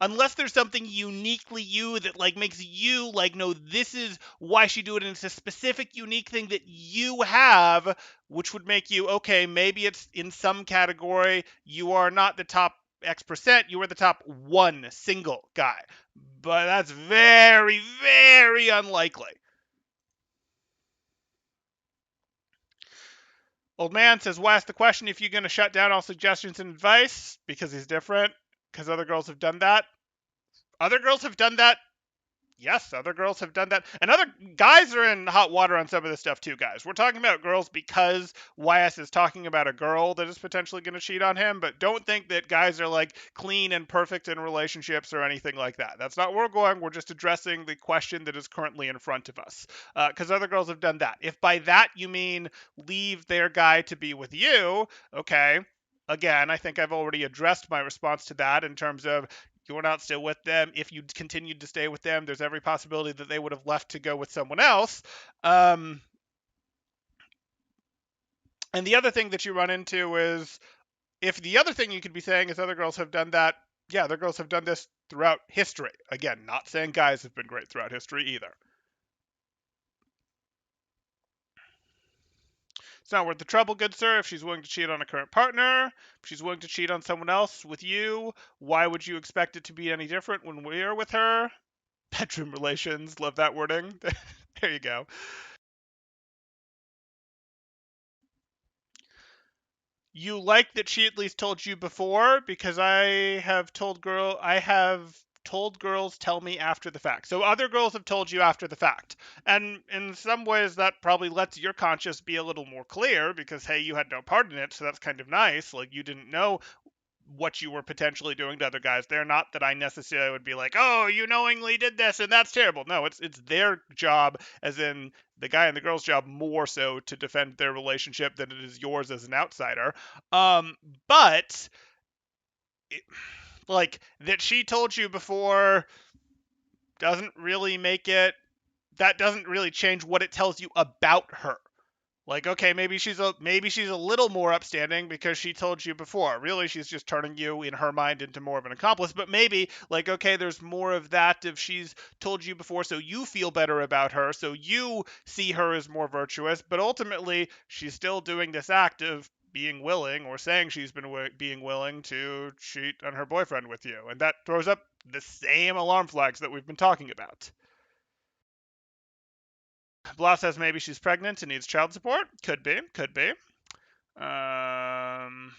unless there's something uniquely you that like makes you like, no, this is why she do it, and it's a specific unique thing that you have, which would make you, okay, maybe it's in some category you are not the top X%, you are the top one single guy. But that's very, very unlikely. Old man says, well, ask the question if you're going to shut down all suggestions and advice because he's different, because other girls have done that. Other girls have done that. Yes, other girls have done that. And other guys are in hot water on some of this stuff too, guys. We're talking about girls because YS is talking about a girl that is potentially going to cheat on him, but don't think that guys are like clean and perfect in relationships or anything like that. That's not where we're going. We're just addressing the question that is currently in front of us. Because other girls have done that. If by that you mean leave their guy to be with you, okay. Again, I think I've already addressed my response to that in terms of you're not still with them. If you continued to stay with them, there's every possibility that they would have left to go with someone else. And the other thing that you run into is, if the other thing you could be saying is other girls have done that, Yeah, other girls have done this throughout history. Again, not saying guys have been great throughout history either. It's not worth the trouble, good sir, if she's willing to cheat on a current partner. If she's willing to cheat on someone else with you, why would you expect it to be any different when we're with her? Bedroom relations, love that wording. There you go. You like that she at least told you before, because I have told girls tell me after the fact. So other girls have told you after the fact. And in some ways that probably lets your conscience be a little more clear because hey, you had no part in it, so that's kind of nice. Like you didn't know what you were potentially doing to other guys. They're not that I necessarily would be like, "Oh, you knowingly did this and that's terrible." No, it's their job, as in the guy and the girl's job, more so to defend their relationship than it is yours as an outsider. Um, but it, like that she told you before doesn't really make it. That doesn't really change what it tells you about her. Like, okay, maybe she's a little more upstanding because she told you before. Really, she's just turning you in her mind into more of an accomplice. But maybe, like, okay, there's more of that if she's told you before, so you feel better about her, so you see her as more virtuous. But ultimately, she's still doing this act of being willing, or saying she's been being willing to cheat on her boyfriend with you, and that throws up the same alarm flags that we've been talking about. Blah says maybe she's pregnant and needs child support. Could be, could be. Um,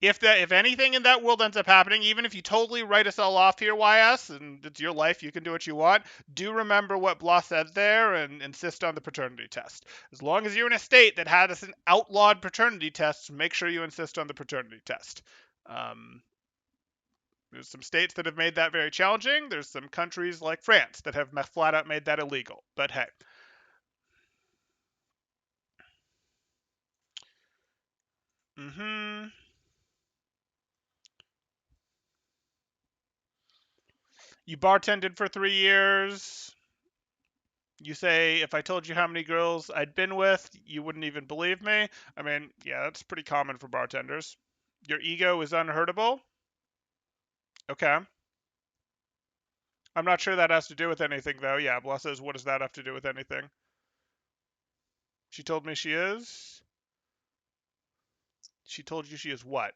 if anything in that world ends up happening, even if you totally write us all off here, YS, and it's your life, you can do what you want. Do remember what Blah said there and insist on the paternity test. As long as you're in a state that has an outlawed paternity test, make sure you insist on the paternity test. There's some states that have made that very challenging. There's some countries like France that have flat out made that illegal. But hey. Mm-hmm. You bartended for 3 years. You say, if I told you how many girls I'd been with, you wouldn't even believe me. I mean, yeah, that's pretty common for bartenders. Your ego is unhurtable. Okay. I'm not sure that has to do with anything, though. Yeah, Blah says, what does that have to do with anything? She told me she is. She told you she is what?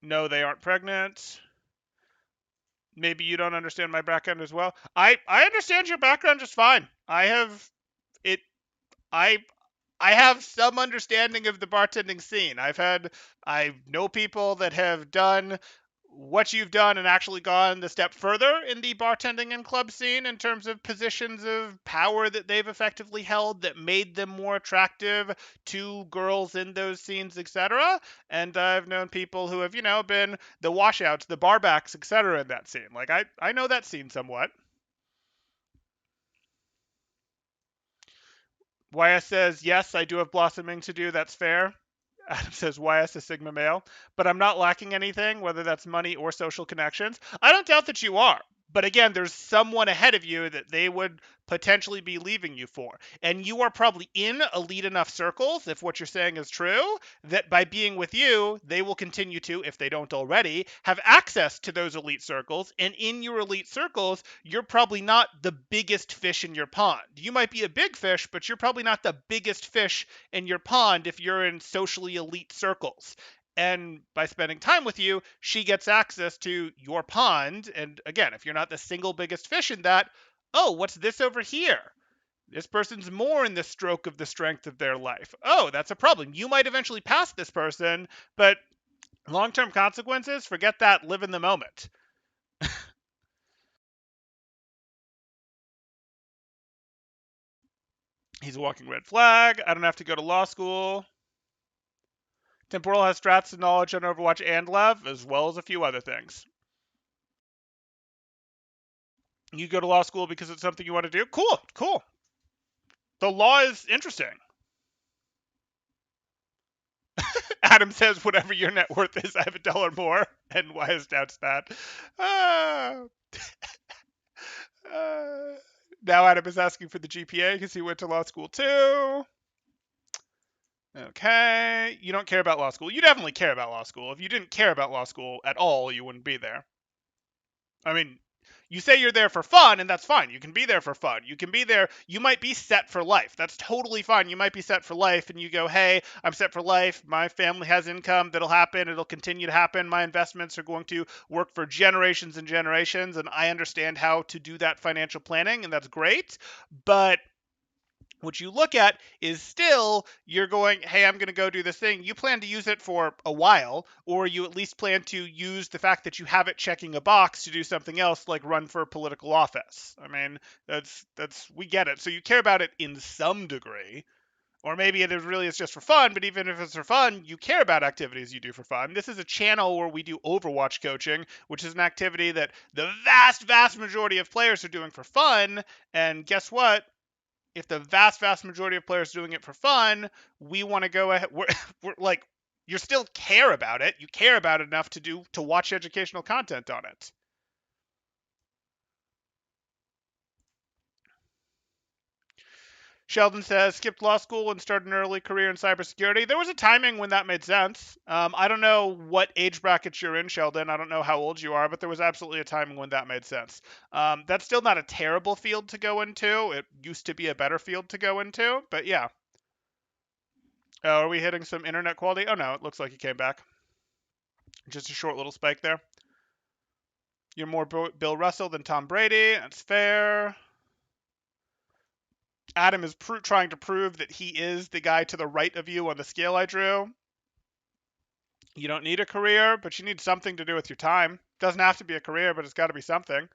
No, they aren't pregnant. Maybe you don't understand my background as well. I understand your background just fine. It I I have some understanding of the bartending scene. I know people that have done what you've done and actually gone the step further in the bartending and club scene in terms of positions of power that they've effectively held that made them more attractive to girls in those scenes, etc. And I've known people who have, been the washouts, the barbacks, etc. in that scene. Like I know that scene somewhat. YS says, yes, I do have blossoming to do. That's fair. Adam says, YS is Sigma male, but I'm not lacking anything, whether that's money or social connections. I don't doubt that you are. But again, there's someone ahead of you that they would potentially be leaving you for. And you are probably in elite enough circles, if what you're saying is true, that by being with you, they will continue to, if they don't already, have access to those elite circles. And in your elite circles, you're probably not the biggest fish in your pond. You might be a big fish, but you're probably not the biggest fish in your pond if you're in socially elite circles. And by spending time with you, she gets access to your pond. And again, if you're not the single biggest fish in that, oh, what's this over here? This person's more in the stroke of the strength of their life. Oh, that's a problem. You might eventually pass this person, but long-term consequences, forget that, live in the moment. He's a walking red flag. I don't have to go to law school. Temporal has strats and knowledge on Overwatch and Lev, as well as a few other things. You go to law school because it's something you want to do? Cool, cool. The law is interesting. Adam says, whatever your net worth is, I have $1 more. And Wise doubts that. Uh, uh, now Adam is asking for the GPA because he went to law school too. Okay, you don't care about law school. You definitely care about law school. If you didn't care about law school at all, you wouldn't be there. I mean, you say you're there for fun, and that's fine. You can be there for fun. You can be there. You might be set for life. That's totally fine. You might be set for life, and you go, hey, I'm set for life. My family has income that'll happen. It'll continue to happen. My investments are going to work for generations and generations, and I understand how to do that financial planning, and that's great. But what you look at is still you're going, hey, I'm going to go do this thing. You plan to use it for a while, or you at least plan to use the fact that you have it checking a box to do something else, like run for political office. I mean, that's we get it. So you care about it in some degree. Or maybe it really is just for fun, but even if it's for fun, you care about activities you do for fun. This is a channel where we do Overwatch coaching, which is an activity that the vast, vast majority of players are doing for fun. And guess what? If the vast, vast majority of players are doing it for fun, we want to go ahead. We're like, you still care about it. You care about it enough to watch educational content on it. Sheldon says, skipped law school and started an early career in cybersecurity. There was a timing when that made sense. I don't know what age brackets you're in, Sheldon. I don't know how old you are, but there was absolutely a timing when that made sense. That's still not a terrible field to go into. It used to be a better field to go into, but yeah. Oh, are we hitting some internet quality? Oh no, it looks like he came back. Just a short little spike there. You're more Bill Russell than Tom Brady. That's fair. Adam is trying to prove that he is the guy to the right of you on the scale I drew. You don't need a career, but you need something to do with your time. Doesn't have to be a career, but it's got to be something.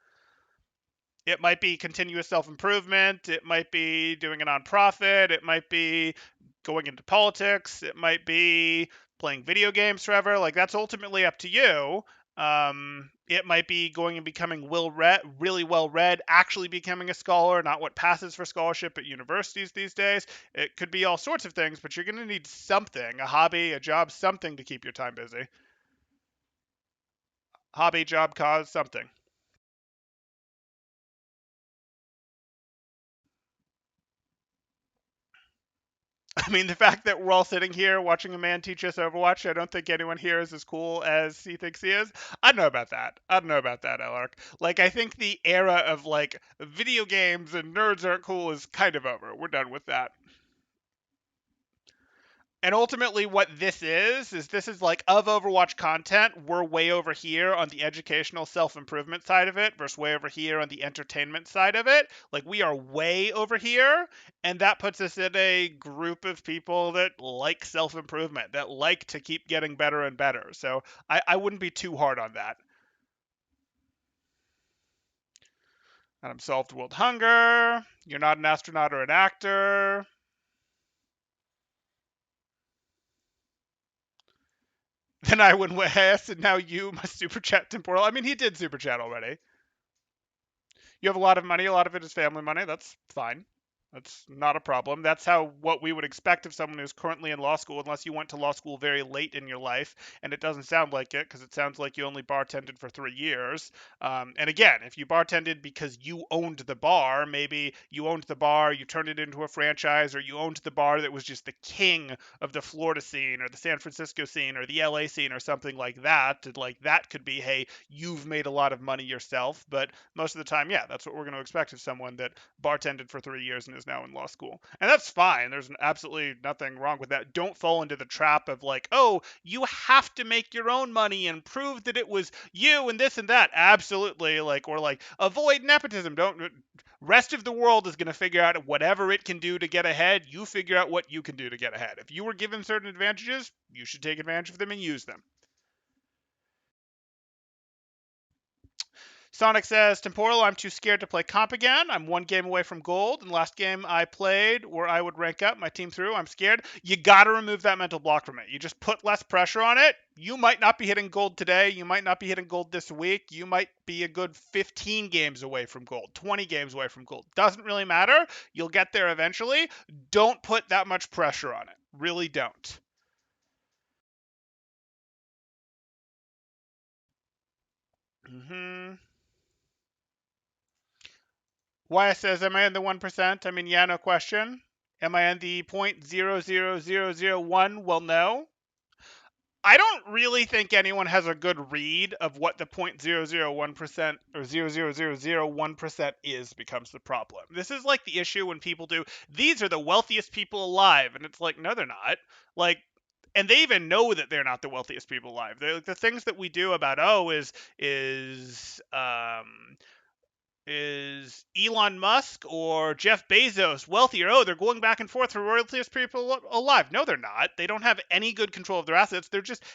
It might be continuous self-improvement. It might be doing a nonprofit. It might be going into politics. It might be playing video games forever. Like, that's ultimately up to you. It might be going and becoming really well read, actually becoming a scholar, not what passes for scholarship at universities these days. It could be all sorts of things, but you're going to need something, a hobby, a job, something to keep your time busy. Hobby, job, cause, something. I mean, the fact that we're all sitting here watching a man teach us Overwatch, I don't think anyone here is as cool as he thinks he is. I don't know about that. I don't know about that, Elark. Like, I think the era of, like, video games and nerds aren't cool is kind of over. We're done with that. And ultimately what this is this is like, of Overwatch content, we're way over here on the educational self-improvement side of it versus way over here on the entertainment side of it. Like, we are way over here, and that puts us in a group of people that like self-improvement, that like to keep getting better and better. So I wouldn't be too hard on that. Adam solved world hunger. You're not an astronaut or an actor. Then I win Wes, and now you must super chat temporal. I mean, he did super chat already. You have a lot of money. A lot of it is family money. That's fine. That's not a problem. That's what we would expect of someone who's currently in law school, unless you went to law school very late in your life, and it doesn't sound like it, because it sounds like you only bartended for 3 years. And again, if you bartended because you owned the bar, maybe you owned the bar, you turned it into a franchise, or you owned the bar that was just the king of the Florida scene, or the San Francisco scene, or the LA scene, or something like that. Like, that could be, hey, you've made a lot of money yourself. But most of the time, yeah, that's what we're going to expect of someone that bartended for 3 years and is now in law school. And that's fine. There's absolutely nothing wrong with that. Don't fall into the trap of, like, oh, you have to make your own money and prove that it was you and this and that. Absolutely. Like, or like, avoid nepotism. Don't. Rest of the world is going to figure out whatever it can do to get ahead. You figure out what you can do to get ahead. If you were given certain advantages, you should take advantage of them and use them. Sonic says, Temporal, I'm too scared to play comp again. I'm one game away from gold. And last game I played where I would rank up my team through, I'm scared. You got to remove that mental block from it. You just put less pressure on it. You might not be hitting gold today. You might not be hitting gold this week. You might be a good 15 games away from gold, 20 games away from gold. Doesn't really matter. You'll get there eventually. Don't put that much pressure on it. Really don't. Why says, am I in the 1%? I mean, yeah, no question. Am I in the 0.00001? Well, no. I don't really think anyone has a good read of what the 0.001% or 0.00001% is becomes the problem. This is like the issue when people do, these are the wealthiest people alive. And it's like, no, they're not. Like, and they even know that they're not the wealthiest people alive. They're, like, the things that we do about, oh, is Elon Musk or Jeff Bezos wealthier? Oh, they're going back and forth for wealthiest people alive. No, they're not. They don't have any good control of their assets.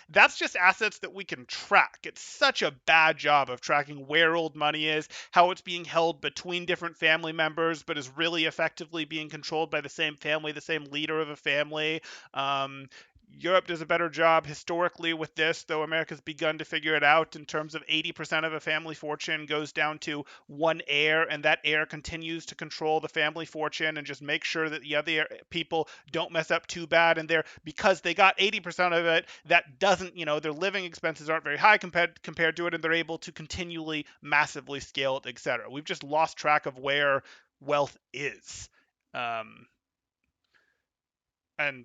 That's just assets that we can track. It's such a bad job of tracking where old money is, how it's being held between different family members, but is really effectively being controlled by the same family, the same leader of a family. Europe does a better job historically with this, though America's begun to figure it out in terms of 80% of a family fortune goes down to one heir, and that heir continues to control the family fortune and just make sure that the other people don't mess up too bad. And because they got 80% of it, that doesn't, their living expenses aren't very high compared to it, and they're able to continually massively scale it, etc. We've just lost track of where wealth is. And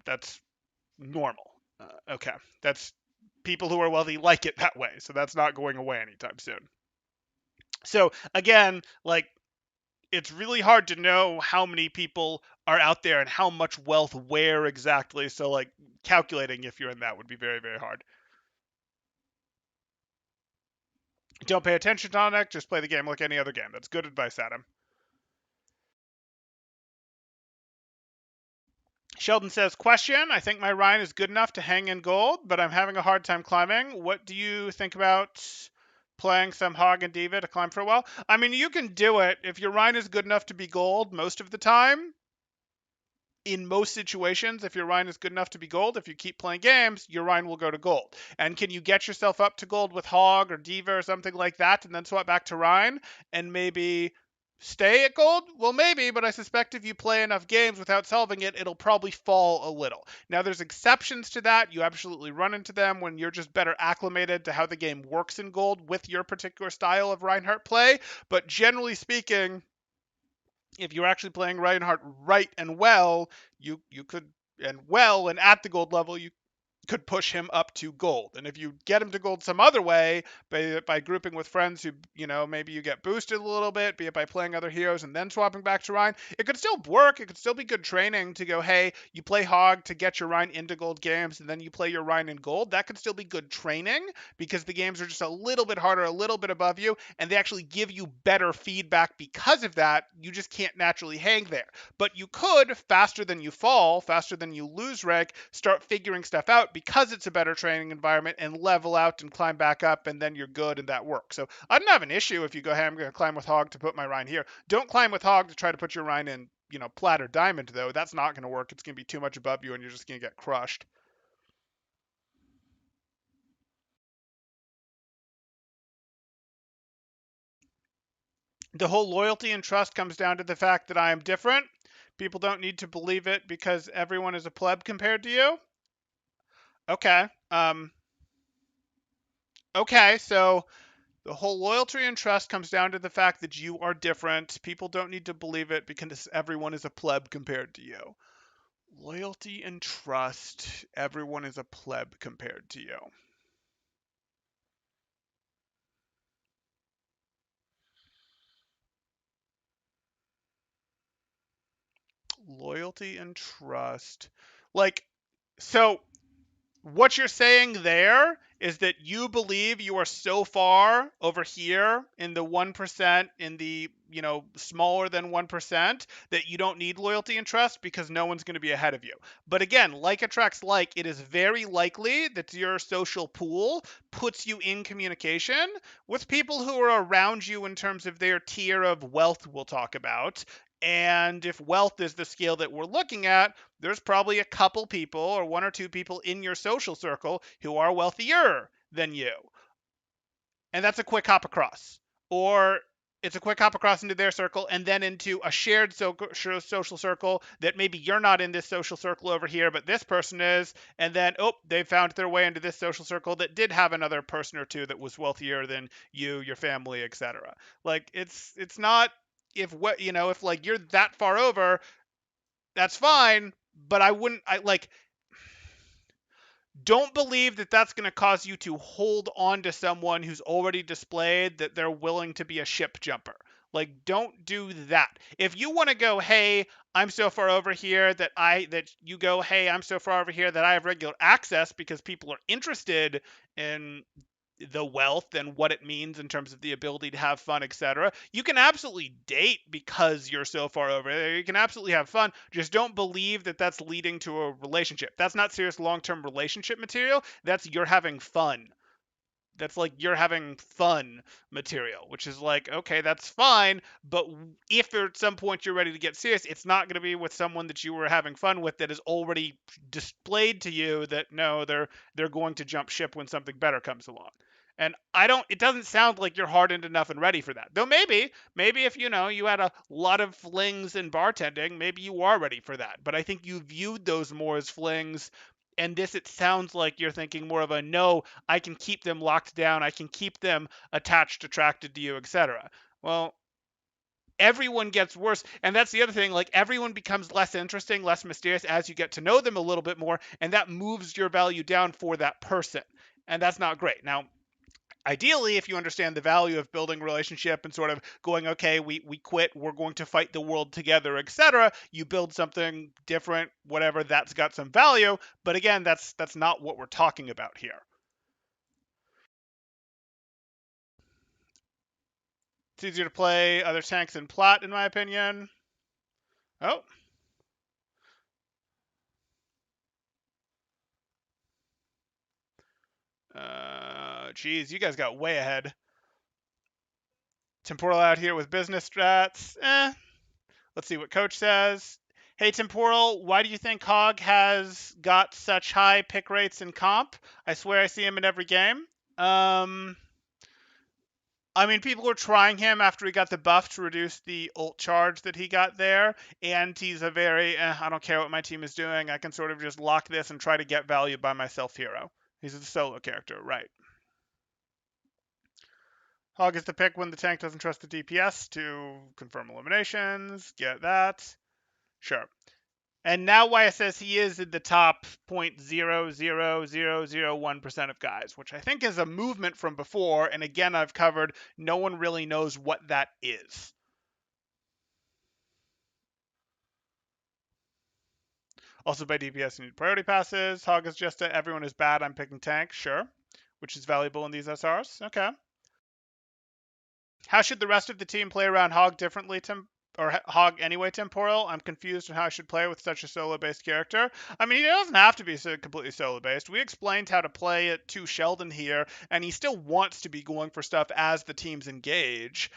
that's normal. Okay, that's people who are wealthy like it that way, so that's not going away anytime soon. So again, like, it's really hard to know how many people are out there and how much wealth where exactly. So like calculating if you're in that would be very, very hard. Don't pay attention, Tonic. Just play the game like any other game. That's good advice, Adam. Sheldon says, question, I think my Rhine is good enough to hang in gold, but I'm having a hard time climbing. What do you think about playing some Hog and Diva to climb for a while? I mean, you can do it. If your Rhine is good enough to be gold most of the time, in most situations, if your Rhine is good enough to be gold, if you keep playing games, your Rhine will go to gold. And can you get yourself up to gold with Hog or Diva or something like that and then swap back to Rhine and maybe stay at gold? Well, maybe, but I suspect if you play enough games without solving it, it'll probably fall a little. Now, there's exceptions to that. You absolutely run into them when you're just better acclimated to how the game works in gold with your particular style of Reinhardt play. But generally speaking, if you're actually playing Reinhardt right and well, you could, and at the gold level, you could push him up to gold. And if you get him to gold some other way, by grouping with friends who, maybe you get boosted a little bit, be it by playing other heroes and then swapping back to Rhine, it could still work. It could still be good training to go, hey, you play Hog to get your Rhine into gold games, and then you play your Rhine in gold. That could still be good training because the games are just a little bit harder, a little bit above you, and they actually give you better feedback because of that. You just can't naturally hang there. But you could, faster than you fall, faster than you lose rank, start figuring stuff out because it's a better training environment and level out and climb back up, and then you're good and that works. So I don't have an issue if you go, hey, I'm going to climb with Hog to put my Rhine here. Don't climb with Hog to try to put your Rhine in, plat or diamond, though. That's not going to work. It's going to be too much above you and you're just going to get crushed. The whole loyalty and trust comes down to the fact that I am different. People don't need to believe it because everyone is a pleb compared to you. Okay. Okay, so the whole loyalty and trust comes down to the fact that you are different. People don't need to believe it because everyone is a pleb compared to you. Loyalty and trust, everyone is a pleb compared to you. Loyalty and trust. Like, so what you're saying there is that you believe you are so far over here in the 1%, in the, smaller than 1%, that you don't need loyalty and trust because no one's going to be ahead of you. But again, like attracts like, it is very likely that your social pool puts you in communication with people who are around you in terms of their tier of wealth we'll talk about. And if wealth is the scale that we're looking at, there's probably a couple people or one or two people in your social circle who are wealthier than you. And that's a quick hop across. Or it's a quick hop across into their circle and then into a shared social circle that maybe you're not in this social circle over here, but this person is. And then, they found their way into this social circle that did have another person or two that was wealthier than you, your family, etc. Like, it's not, if like you're that far over, that's fine, but don't believe that that's going to cause you to hold on to someone who's already displayed that they're willing to be a ship jumper. Like, don't do that. If you want to go, hey, I'm so far over here that you go, hey, I'm so far over here that I have regular access because people are interested in the wealth and what it means in terms of the ability to have fun, etc. You can absolutely date because you're so far over there. You can absolutely have fun. Just don't believe that that's leading to a relationship. That's not serious long-term relationship material. That's you're having fun. That's like you're having fun material, which is like, okay, that's fine, but if at some point you're ready to get serious, it's not going to be with someone that you were having fun with that is already displayed to you that no, they're going to jump ship when something better comes along. And it doesn't sound like you're hardened enough and ready for that. Though maybe if you had a lot of flings in bartending, maybe you are ready for that. But I think you viewed those more as flings, and this, it sounds like you're thinking more of a no, I can keep them locked down, I can keep them attached, attracted to you, etc. Well, everyone gets worse, and that's the other thing. Like, everyone becomes less interesting, less mysterious as you get to know them a little bit more, and that moves your value down for that person, and that's not great. Now, ideally, if you understand the value of building relationship and sort of going, okay, we quit, we're going to fight the world together, etc., you build something different, whatever, that's got some value. But again, that's not what we're talking about here. It's easier to play other tanks than Plat, in my opinion. Oh. Geez, you guys got way ahead. Temporal out here with business strats. Let's see what coach says. Hey, Temporal, why do you think Hog has got such high pick rates in comp? I swear I see him in every game. I mean, people were trying him after he got the buff to reduce the ult charge that he got there, and he's a very, I don't care what my team is doing, I can sort of just lock this and try to get value by myself hero. He's a solo character, right. Hog is the pick when the tank doesn't trust the DPS to confirm eliminations. Get that. Sure. And now why it says he is in the top 0.00001% of guys, which I think is a movement from before. And again, I've covered, no one really knows what that is. Also by DPS, you need priority passes. Hog is just a, everyone is bad, I'm picking tank. Sure. Which is valuable in these SRs. Okay. How should the rest of the team play around Hog differently, Tim? Or Hog anyway, Temporal? I'm confused on how I should play with such a solo-based character. I mean, he doesn't have to be so completely solo-based. We explained how to play it to Sheldon here, and he still wants to be going for stuff as the teams engage.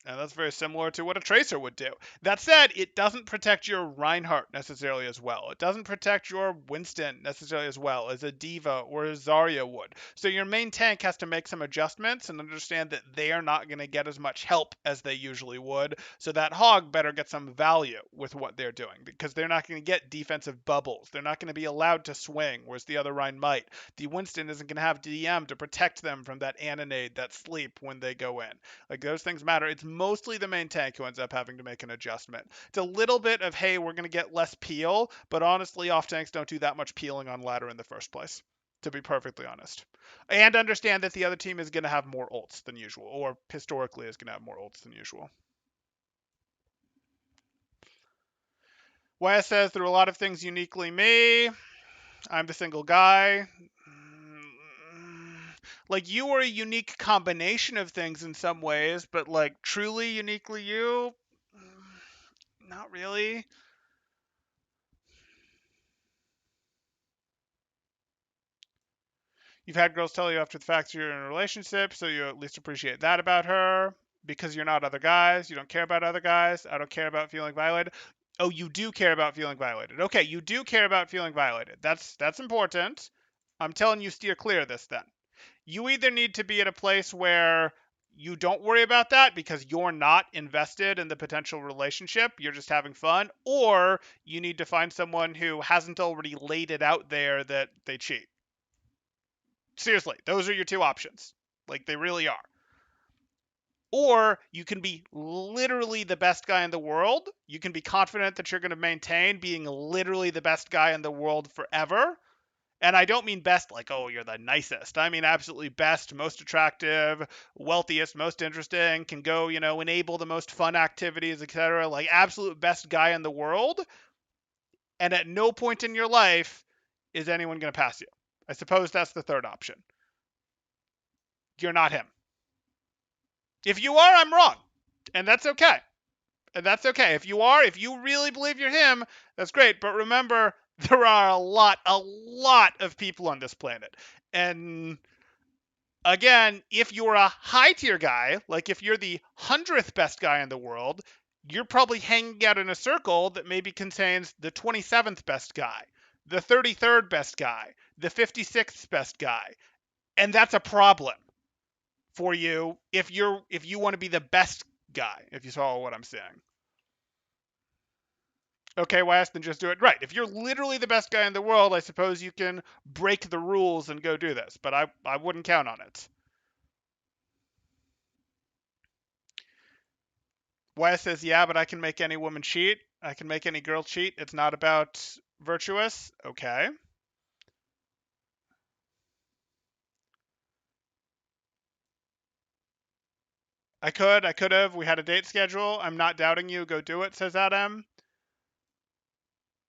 And that's very similar to what a Tracer would do. That said, it doesn't protect your Reinhardt necessarily as well. It doesn't protect your Winston necessarily as well as a D.Va or a Zarya would. So your main tank has to make some adjustments and understand that they are not going to get as much help as they usually would. So that Hog better get some value with what they're doing, because they're not going to get defensive bubbles. They're not going to be allowed to swing, whereas the other Rein might. The Winston isn't going to have DM to protect them from that Annonade, that sleep when they go in. Like, those things matter. It's mostly the main tank who ends up having to make an adjustment. It's a little bit of, hey, we're going to get less peel, but honestly, off tanks don't do that much peeling on ladder in the first place, to be perfectly honest. And understand that the other team is going to have more ults than usual, or historically is going to have more ults than usual. YS says, there are a lot of things uniquely me. I'm the single guy. Like, you are a unique combination of things in some ways, but like truly uniquely you, not really. You've had girls tell you after the fact you're in a relationship, so you at least appreciate that about her. Because you're not other guys, you don't care about other guys. I don't care about feeling violated. Oh, you do care about feeling violated. Okay, you do care about feeling violated. That's important. I'm telling you, steer clear of this then. You either need to be at a place where you don't worry about that because you're not invested in the potential relationship, you're just having fun, or you need to find someone who hasn't already laid it out there that they cheat. Seriously, those are your two options. Like, they really are. Or you can be literally the best guy in the world. You can be confident that you're going to maintain being literally the best guy in the world forever. And I don't mean best like, oh, you're the nicest. I mean absolutely best, most attractive, wealthiest, most interesting, can go, enable the most fun activities, etc. Like absolute best guy in the world. And at no point in your life is anyone going to pass you. I suppose that's the third option. You're not him. If you are, I'm wrong. And that's okay. And that's okay. If you really believe you're him, that's great. But remember, there are a lot of people on this planet. And again, if you're a high tier guy, like if you're the 100th best guy in the world, you're probably hanging out in a circle that maybe contains the 27th best guy, the 33rd best guy, the 56th best guy. And that's a problem for you if you want to be the best guy, if you saw what I'm saying. Okay, Wes, then just do it. Right. If you're literally the best guy in the world, I suppose you can break the rules and go do this, but I wouldn't count on it. Wes says, yeah, but I can make any woman cheat. I can make any girl cheat. It's not about virtuous. Okay. I could have. We had a date schedule. I'm not doubting you. Go do it, says Adam.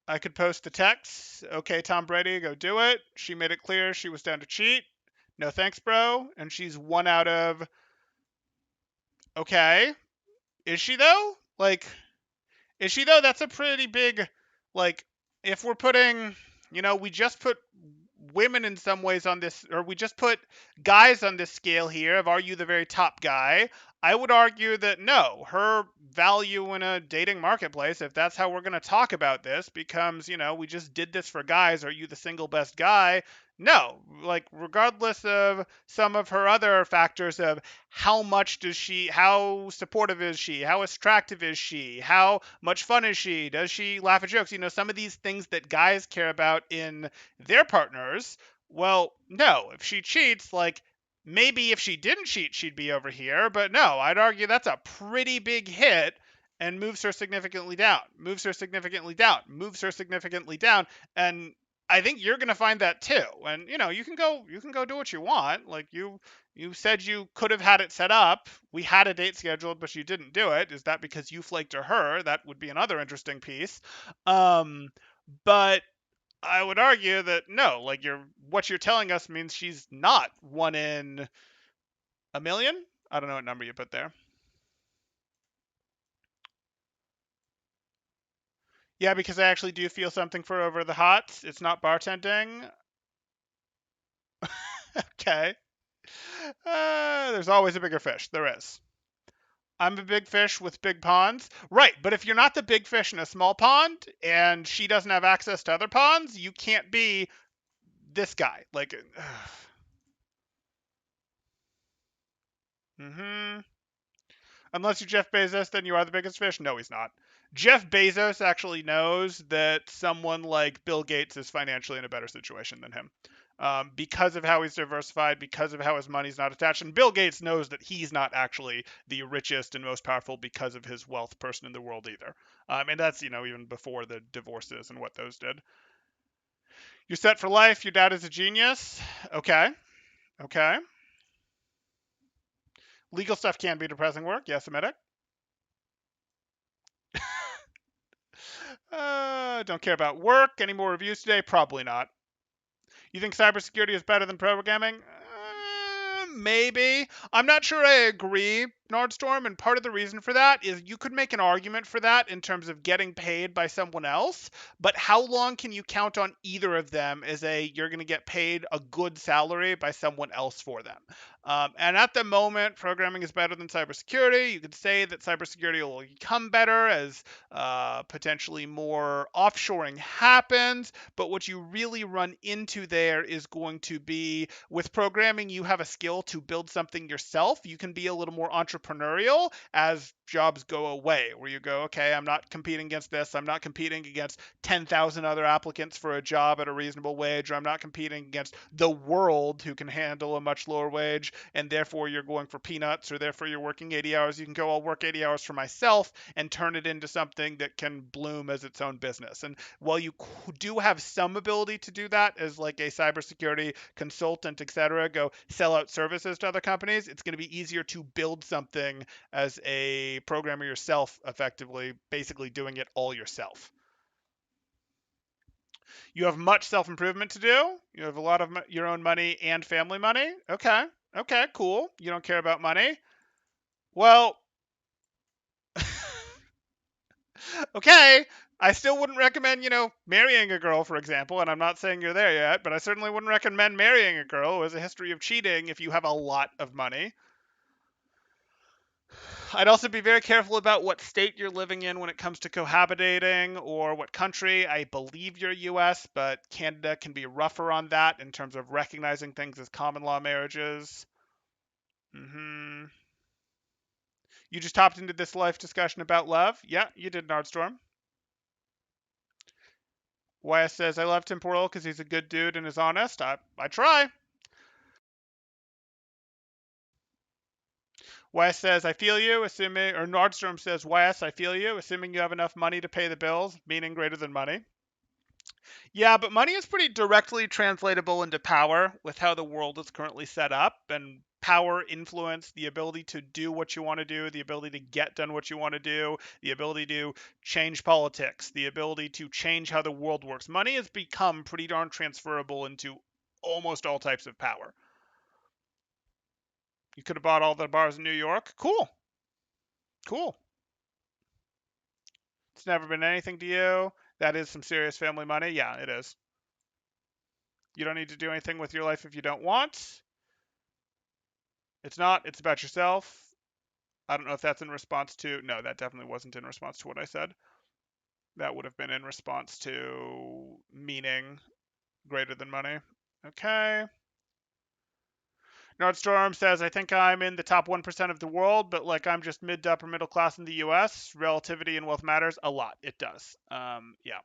I could post the text. Okay, Tom Brady, go do it. She made it clear she was down to cheat. No thanks, bro. And she's 1 out of... Okay. Is she, though? Is she, though? That's a pretty big... if we're putting... we just put women in some ways on this... Or we just put guys on this scale here of are you the very top guy? I would argue that no, her value in a dating marketplace, if that's how we're going to talk about this, becomes, we just did this for guys. Are you the single best guy? No, regardless of some of her other factors of how supportive is she, how attractive is she, how much fun is she, does she laugh at jokes, some of these things that guys care about in their partners. Well, no, if she cheats, maybe if she didn't cheat, she'd be over here. But no, I'd argue that's a pretty big hit and moves her significantly down, moves her significantly down, moves her significantly down. And I think you're going to find that too. And, you can go do what you want. You said you could have had it set up. We had a date scheduled, but you didn't do it. Is that because you flaked or her? That would be another interesting piece. But I would argue that no, what you're telling us means she's not 1 in a million. I don't know what number you put there. Yeah, because I actually do feel something for over the hots. It's not bartending. Okay. There's always a bigger fish. There is. I'm a big fish with big ponds. Right, but if you're not the big fish in a small pond and she doesn't have access to other ponds, you can't be this guy. Unless you're Jeff Bezos, then you are the biggest fish. No, he's not. Jeff Bezos actually knows that someone like Bill Gates is financially in a better situation than him. Because of how he's diversified, because of how his money's not attached. And Bill Gates knows that he's not actually the richest and most powerful because of his wealth person in the world either. And that's, even before the divorces and what those did. You're set for life. Your dad is a genius. Okay. Legal stuff can be depressing work. Yes, admit it. Don't care about work. Any more reviews today? Probably not. You think cybersecurity is better than programming? Maybe. I'm not sure I agree, Nordstorm, and part of the reason for that is you could make an argument for that in terms of getting paid by someone else, but how long can you count on either of them as you're going to get paid a good salary by someone else for them? And at the moment, programming is better than cybersecurity. You could say that cybersecurity will become better as potentially more offshoring happens, but what you really run into there is going to be with programming, you have a skill to build something yourself. You can be a little more entrepreneurial entrepreneurial as jobs go away, where you go, okay, I'm not competing against this. I'm not competing against 10,000 other applicants for a job at a reasonable wage, or I'm not competing against the world who can handle a much lower wage, and therefore you're going for peanuts, or therefore you're working 80 hours. You can go, I'll work 80 hours for myself and turn it into something that can bloom as its own business. And while you do have some ability to do that as like a cybersecurity consultant, etc., go sell out services to other companies, it's going to be easier to build something as a programmer yourself, effectively, basically doing it all yourself. You have much self-improvement to do. You have a lot of your own money and family money. Okay. Okay, cool. You don't care about money. Well, okay. I still wouldn't recommend, marrying a girl, for example, and I'm not saying you're there yet, but I certainly wouldn't recommend marrying a girl who has a history of cheating if you have a lot of money. I'd also be very careful about what state you're living in when it comes to cohabitating, or what country. I believe you're US, but Canada can be rougher on that in terms of recognizing things as common law marriages. You just hopped into this life discussion about love? Yeah, you did, Nordstorm. YS says, I love Temporal because he's a good dude and is honest. I try. YS says, I feel you, assuming, or Nordstrom says, YS, I feel you, assuming you have enough money to pay the bills, meaning greater than money. Yeah, but money is pretty directly translatable into power with how the world is currently set up. And power, influence, the ability to do what you want to do, the ability to get done what you want to do, the ability to change politics, the ability to change how the world works. Money has become pretty darn transferable into almost all types of power. You could have bought all the bars in New York. Cool. Cool. It's never been anything to you. That is some serious family money. Yeah, it is. You don't need to do anything with your life if you don't want. It's not. It's about yourself. I don't know if that's in response to. No, that definitely wasn't in response to what I said. That would have been in response to meaning greater than money. Okay. Nordstorm says, I think I'm in the top 1% of the world, but like I'm just mid to upper middle class in the US. Relativity and wealth matters a lot. It does. Yeah.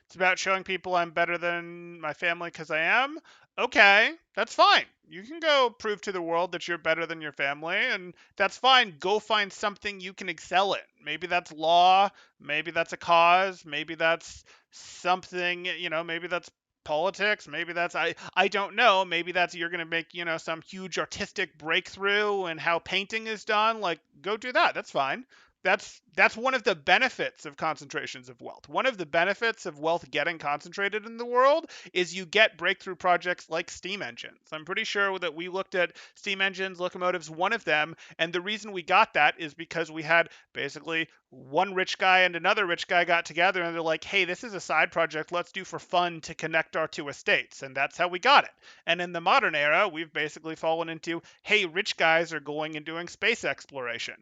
It's about showing people I'm better than my family because I am. Okay, that's fine. You can go prove to the world that you're better than your family, and that's fine. Go find something you can excel in. Maybe that's law, maybe that's a cause, maybe that's something, maybe that's politics, maybe that's I don't know, maybe that's you're going to make, some huge artistic breakthrough in how painting is done. Like, go do that. That's fine. That's one of the benefits of concentrations of wealth. One of the benefits of wealth getting concentrated in the world is you get breakthrough projects like steam engines. I'm pretty sure that we looked at steam engines, locomotives, one of them, and the reason we got that is because we had basically one rich guy and another rich guy got together and they're like, hey, this is a side project let's do for fun to connect our two estates. And that's how we got it. And in the modern era, we've basically fallen into, hey, rich guys are going and doing space exploration.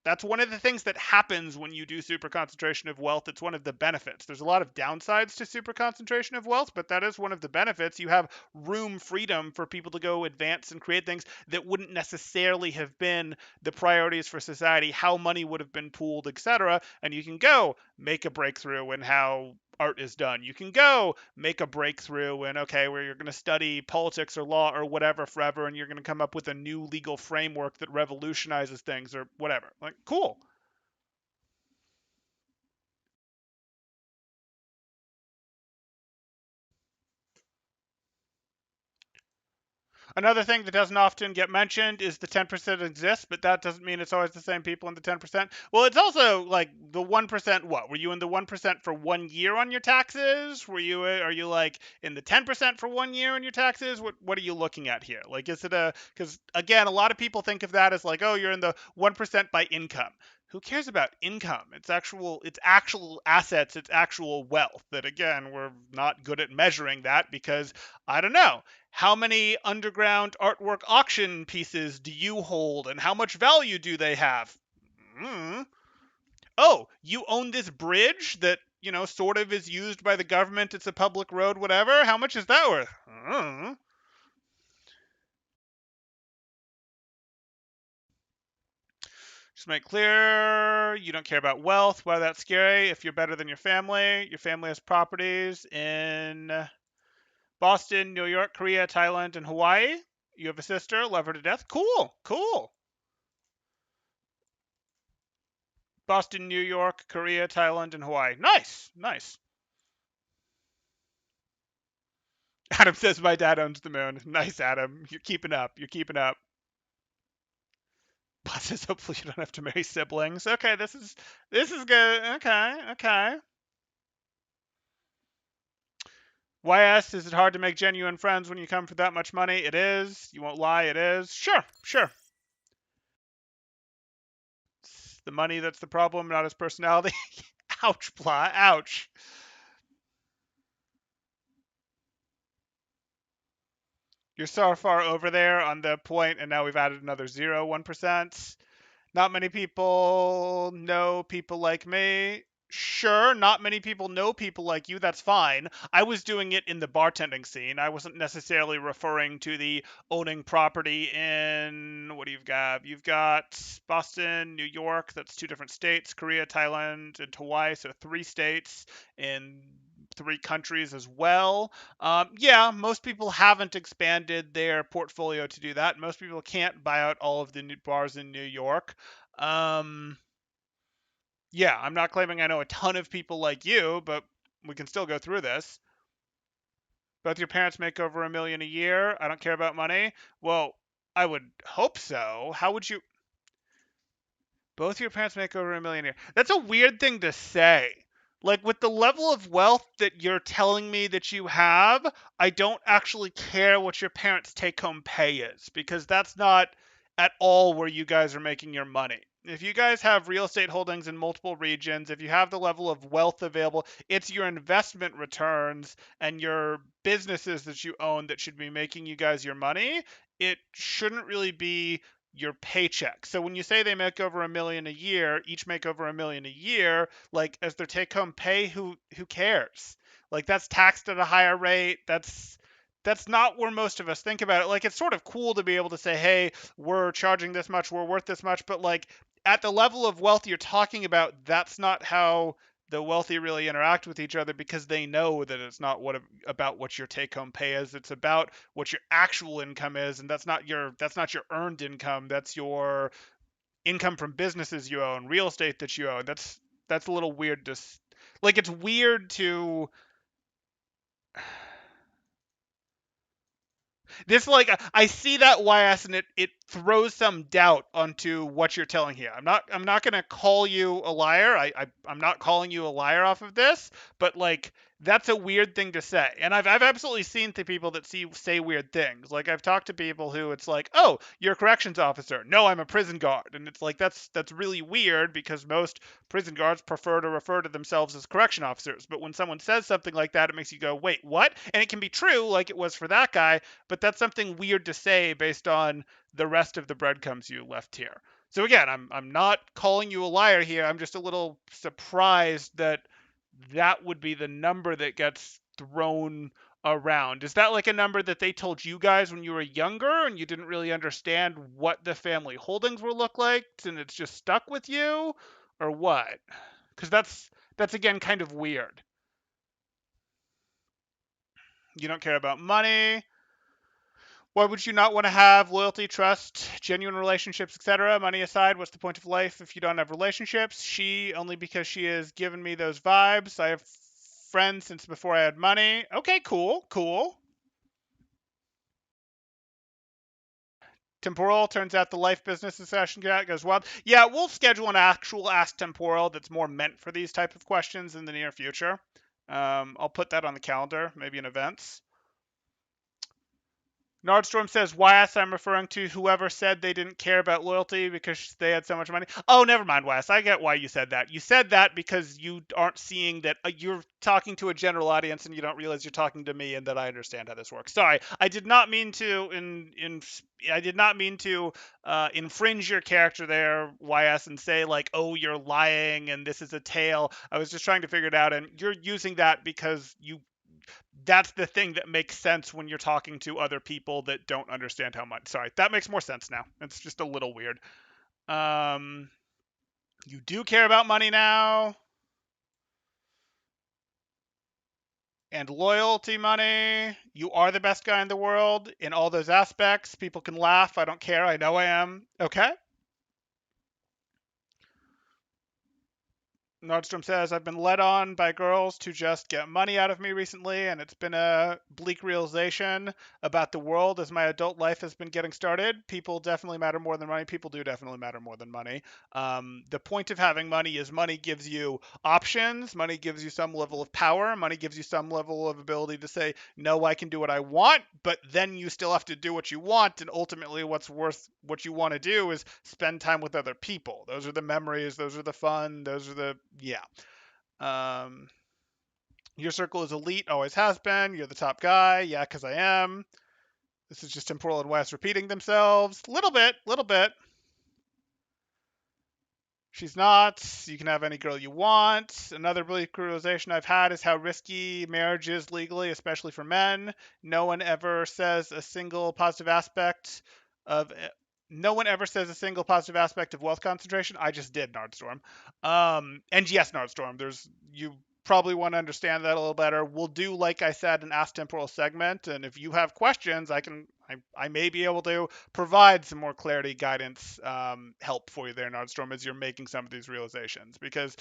That's one of the things that happens when you do super concentration of wealth. It's one of the benefits. There's a lot of downsides to super concentration of wealth, but that is one of the benefits. You have freedom for people to go advance and create things that wouldn't necessarily have been the priorities for society, how money would have been pooled, etc. And you can go make a breakthrough in how art is done. You can go make a breakthrough in, okay, where you're going to study politics or law or whatever forever, and you're going to come up with a new legal framework that revolutionizes things or whatever. Like, cool. Another thing that doesn't often get mentioned is the 10% exists, but that doesn't mean it's always the same people in the 10%. Well, it's also like the 1%. What were you in the 1% for 1 year on your taxes? Are you like in the 10% for 1 year on your taxes? What are you looking at here? Like, is it because again, a lot of people think of that as like, oh, you're in the 1% by income. Who cares about income? It's actual assets, it's actual wealth. That again, we're not good at measuring that because I don't know. How many underground artwork auction pieces do you hold and how much value do they have? Oh, you own this bridge that, sort of is used by the government. It's a public road, whatever. How much is that worth? Just make clear you don't care about wealth. Why that's scary. If you're better than your family has properties in Boston, New York, Korea, Thailand, and Hawaii. You have a sister, love her to death. Cool, cool. Boston, New York, Korea, Thailand, and Hawaii. Nice, nice. Adam says my dad owns the moon. Nice, Adam. You're keeping up. You're keeping up. Boss says hopefully you don't have to marry siblings. Okay, this is good. Okay, okay. YS, is it hard to make genuine friends when you come for that much money? It is. You won't lie, it is. Sure, sure. It's the money that's the problem, not his personality. Ouch, Blah. Ouch. You're so far over there on the point, and now we've added another 1%. Not many people know people like me. Sure, not many people know people like you. That's fine. I was doing it in the bartending scene. I wasn't necessarily referring to the owning property in what do you've got? You've got Boston, New York. That's 2 different states. Korea, Thailand, and Hawaii. So 3 states in 3 countries as well. Yeah, most people haven't expanded their portfolio to do that. Most people can't buy out all of the bars in New York. Yeah, I'm not claiming I know a ton of people like you, but we can still go through this. Both your parents make over $1 million a year. I don't care about money. Well, I would hope so. How would you? Both your parents make over $1 million a year. That's a weird thing to say. Like with the level of wealth that you're telling me that you have, I don't actually care what your parents' take-home pay is because that's not at all where you guys are making your money. If you guys have real estate holdings in multiple regions, if you have the level of wealth available, it's your investment returns and your businesses that you own that should be making you guys your money. It shouldn't really be your paycheck. So when you say they make over $1 million a year, each make over $1 million a year, like as their take home pay, who cares? Like that's taxed at a higher rate. That's not where most of us think about it. Like it's sort of cool to be able to say, "Hey, we're charging this much, we're worth this much," but like at the level of wealth you're talking about, that's not how the wealthy really interact with each other because they know that it's not about what your take home pay is. It's about what your actual income is, and that's not your earned income. That's your income from businesses you own, real estate that you own. That's a little weird to like it's weird to this like I see that YS and it throws some doubt onto what you're telling here. I'm not gonna call you a liar. I'm not calling you a liar off of this, but like that's a weird thing to say. And I've absolutely seen the people that say weird things. Like I've talked to people who it's like, oh, you're a corrections officer. No, I'm a prison guard. And it's like that's really weird because most prison guards prefer to refer to themselves as correction officers. But when someone says something like that, it makes you go, wait, what? And it can be true, like it was for that guy, but that's something weird to say based on the rest of the breadcrumbs you left here. So again, I'm not calling you a liar here. I'm just a little surprised that that would be the number that gets thrown around. Is that like a number that they told you guys when you were younger and you didn't really understand what the family holdings will look like and it's just stuck with you or what? Cuz that's again kind of weird. You don't care about money. Why would you not want to have loyalty, trust, genuine relationships, etc.? Money aside, what's the point of life if you don't have relationships? She, only because she has given me those vibes. I have friends since before I had money. Okay, cool, cool. Temporal, turns out the life business session goes well. Yeah, we'll schedule an actual Ask Temporal that's more meant for these type of questions in the near future. I'll put that on the calendar, maybe in events. Nordstorm says, Wes, I'm referring to whoever said they didn't care about loyalty because they had so much money. Oh, never mind, Wes. I get why you said that. You said that because you aren't seeing that you're talking to a general audience and you don't realize you're talking to me and that I understand how this works. Sorry, I did not mean to I did not mean to infringe your character there, YS, and say like, oh, you're lying and this is a tale. I was just trying to figure it out, and you're using that because that's the thing that makes sense when you're talking to other people that don't understand how much. Sorry, that makes more sense now. It's just a little weird. You do care about money now. And loyalty money. You are the best guy in the world in all those aspects. People can laugh. I don't care. I know I am. Okay. Nordstrom says, I've been led on by girls to just get money out of me recently, and it's been a bleak realization about the world as my adult life has been getting started. People definitely matter more than money. People do definitely matter more than money. The point of having money is money gives you options. Money gives you some level of power. Money gives you some level of ability to say, no, I can do what I want, but then you still have to do what you want. And ultimately, what's worth what you want to do is spend time with other people. Those are the memories. Those are the fun. Those are the, yeah. Um, your circle is elite, always has been. You're the top guy. Yeah, because I am. This is just temporal and West repeating themselves. Little bit, little bit. She's not. You can have any girl you want. Another bleak realization I've had is how risky marriage is legally, especially for men. No one ever says a single positive aspect of no one ever says a single positive aspect of wealth concentration. I just did, Nardstorm. And yes, Nardstorm, there's you probably want to understand that a little better. We'll do, like I said, an Ask Temporal segment, and if you have questions, I may be able to provide some more clarity, guidance, help for you there, Nardstorm, as you're making some of these realizations. Because,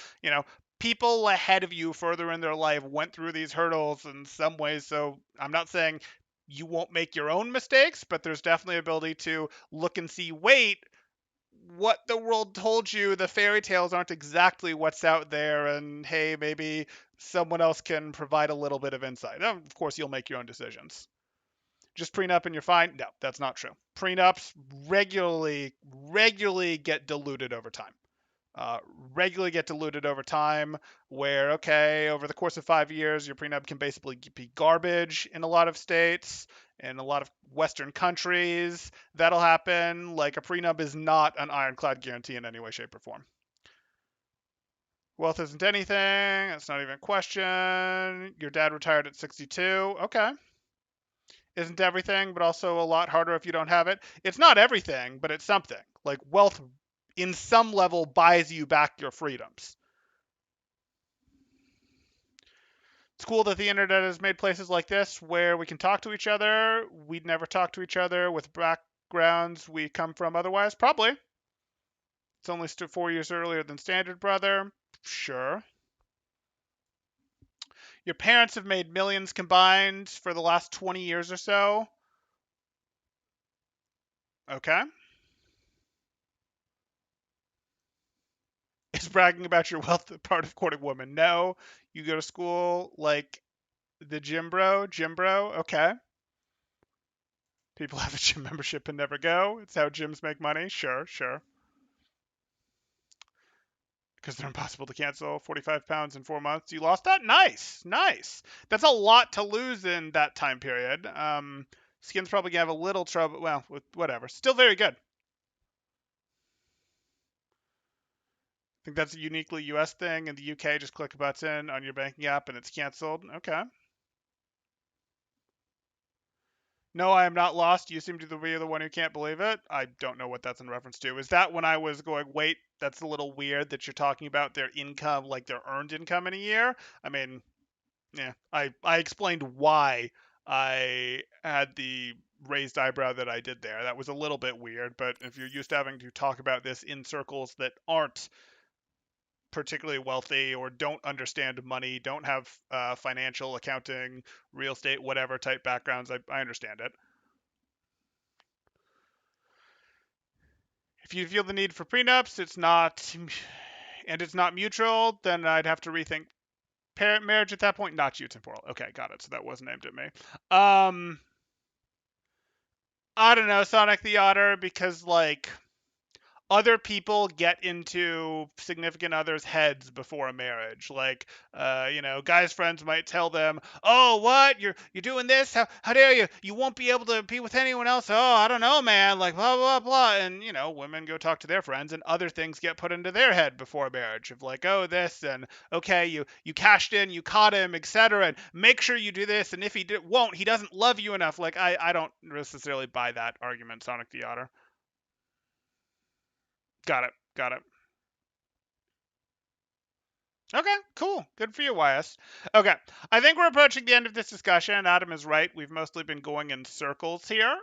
people ahead of you further in their life went through these hurdles in some ways. So I'm not saying you won't make your own mistakes, but there's definitely ability to look and see, wait, what the world told you, the fairy tales aren't exactly what's out there, and hey, maybe someone else can provide a little bit of insight. Of course, you'll make your own decisions. Just prenup and you're fine? No, that's not true. Prenups regularly get diluted over time. Uh, Regularly get diluted over time, where, okay, over the course of 5 years, your prenup can basically be garbage in a lot of states, in a lot of Western countries. That'll happen. Like, a prenup is not an ironclad guarantee in any way, shape, or form. Wealth isn't anything. That's not even a question. Your dad retired at 62. Okay. Isn't everything, but also a lot harder if you don't have it. It's not everything, but it's something. Like, wealth in some level buys you back your freedoms. It's cool that the internet has made places like this where we can talk to each other. We'd never talk to each other with backgrounds we come from otherwise. Probably. It's only 4 years earlier than Standard Brother. Sure. Your parents have made millions combined for the last 20 years or so. Okay. Is bragging about your wealth a part of courting women? No. You go to school like the gym bro? Gym bro? Okay. People have a gym membership and never go. It's how gyms make money. Sure, sure. Because they're impossible to cancel. 45 pounds in 4 months. You lost that? Nice, nice. That's a lot to lose in that time period. Skin's probably gonna have a little trouble. Well, whatever. Still very good. I think that's a uniquely US thing. In the UK, just click a button on your banking app and it's canceled. Okay. No, I am not lost. You seem to be the one who can't believe it. I don't know what that's in reference to. Is that when I was going, wait, that's a little weird that you're talking about their income, like their earned income in a year? I mean, yeah, I explained why I had the raised eyebrow that I did there. That was a little bit weird, but if you're used to having to talk about this in circles that aren't particularly wealthy or don't understand money, don't have financial, accounting, real estate, whatever type backgrounds, I understand it. If you feel the need for prenups, it's not mutual, then I'd have to rethink marriage at that point. Not you, temporal. Okay, got it. So that wasn't aimed at me. I don't know, Sonic the Otter, because like other people get into significant others' heads before a marriage. Like, guys' friends might tell them, "Oh, what? You're doing this? How dare you? You won't be able to be with anyone else." "Oh, I don't know, man." Like, blah blah blah. And women go talk to their friends, and other things get put into their head before marriage. Of like, "Oh, this," and okay, you cashed in, you caught him, etc. And make sure you do this. And if won't, he doesn't love you enough. Like, I don't necessarily buy that argument, Sonic the Otter. Got it. Got it. Okay, cool. Good for you, YS. Okay, I think we're approaching the end of this discussion. Adam is right. We've mostly been going in circles here.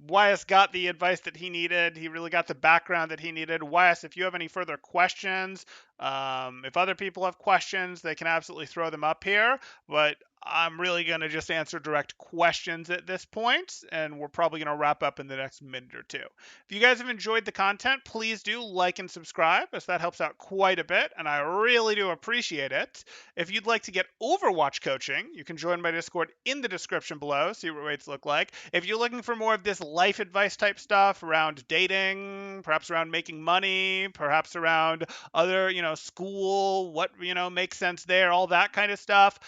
YS got the advice that he needed. He really got the background that he needed. YS, if you have any further questions, if other people have questions, they can absolutely throw them up here. But I'm really going to just answer direct questions at this point, and we're probably going to wrap up in the next minute or two. If you guys have enjoyed the content, please do like and subscribe, as that helps out quite a bit, and I really do appreciate it. If you'd like to get Overwatch coaching, you can join my Discord in the description below, see what rates look like. If you're looking for more of this life advice type stuff around dating, perhaps around making money, perhaps around other, school, what, makes sense there, all that kind of stuff,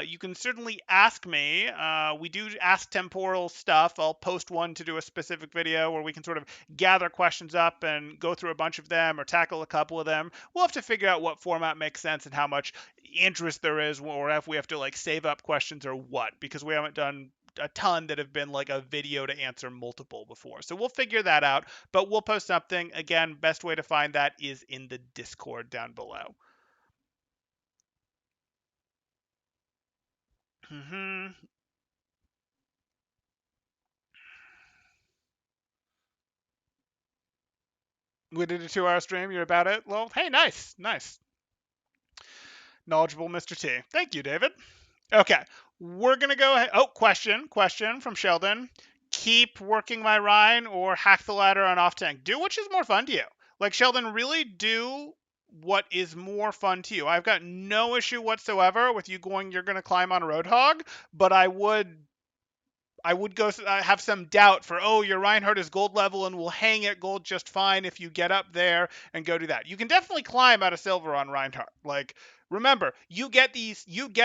you can certainly ask me. We do ask temporal stuff. I'll post one to do a specific video where we can sort of gather questions up and go through a bunch of them or tackle a couple of them. We'll have to figure out what format makes sense and how much interest there is, or if we have to like save up questions or what, because we haven't done a ton that have been like a video to answer multiple before. So we'll figure that out, but we'll post something. Again, best way to find that is in the Discord down below. We did a 2-hour stream. You're about it? Well, hey, nice. Nice. Knowledgeable Mr. T. Thank you, David. Okay, we're going to go ahead. Oh, question from Sheldon. Keep working my Rhine or hack the ladder on off tank? Do which is more fun to you. Like, Sheldon, really do what is more fun to you. I've got no issue whatsoever with you going, you're going to climb on a Roadhog, but I would go have some doubt for, your Reinhardt is gold level and will hang at gold just fine if you get up there and go do that. You can definitely climb out of silver on Reinhardt. Like, remember, you get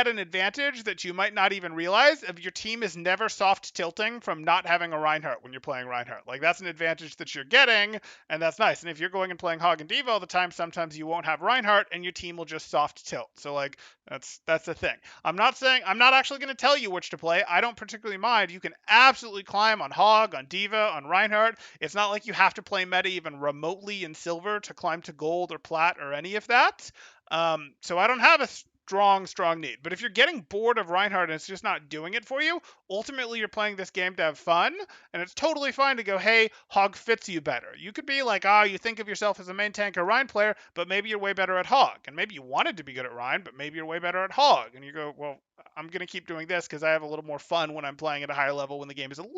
an advantage that you might not even realize if your team is never soft tilting from not having a Reinhardt when you're playing Reinhardt. Like, that's an advantage that you're getting, and that's nice. And if you're going and playing Hog and Diva all the time, sometimes you won't have Reinhardt and your team will just soft tilt. So, like, that's the thing. I'm not actually going to tell you which to play. I don't particularly mind. You can absolutely climb on Hog, on Diva, on Reinhardt. It's not like you have to play meta even remotely in silver to climb to gold or plat or any of that. So I don't have a strong need. But if you're getting bored of Reinhardt and it's just not doing it for you, ultimately you're playing this game to have fun, and it's totally fine to go, hey, Hog fits you better. You could be like, you think of yourself as a main tank or Rhine player, but maybe you're way better at Hog. And maybe you wanted to be good at Rhine, but maybe you're way better at Hog. And you go, well, I'm going to keep doing this because I have a little more fun when I'm playing at a higher level when the game is just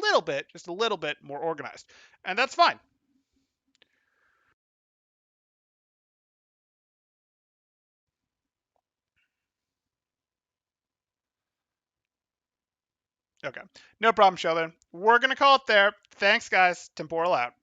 a little bit more organized. And that's fine. Okay. No problem, Sheldon. We're going to call it there. Thanks, guys. Temporal out.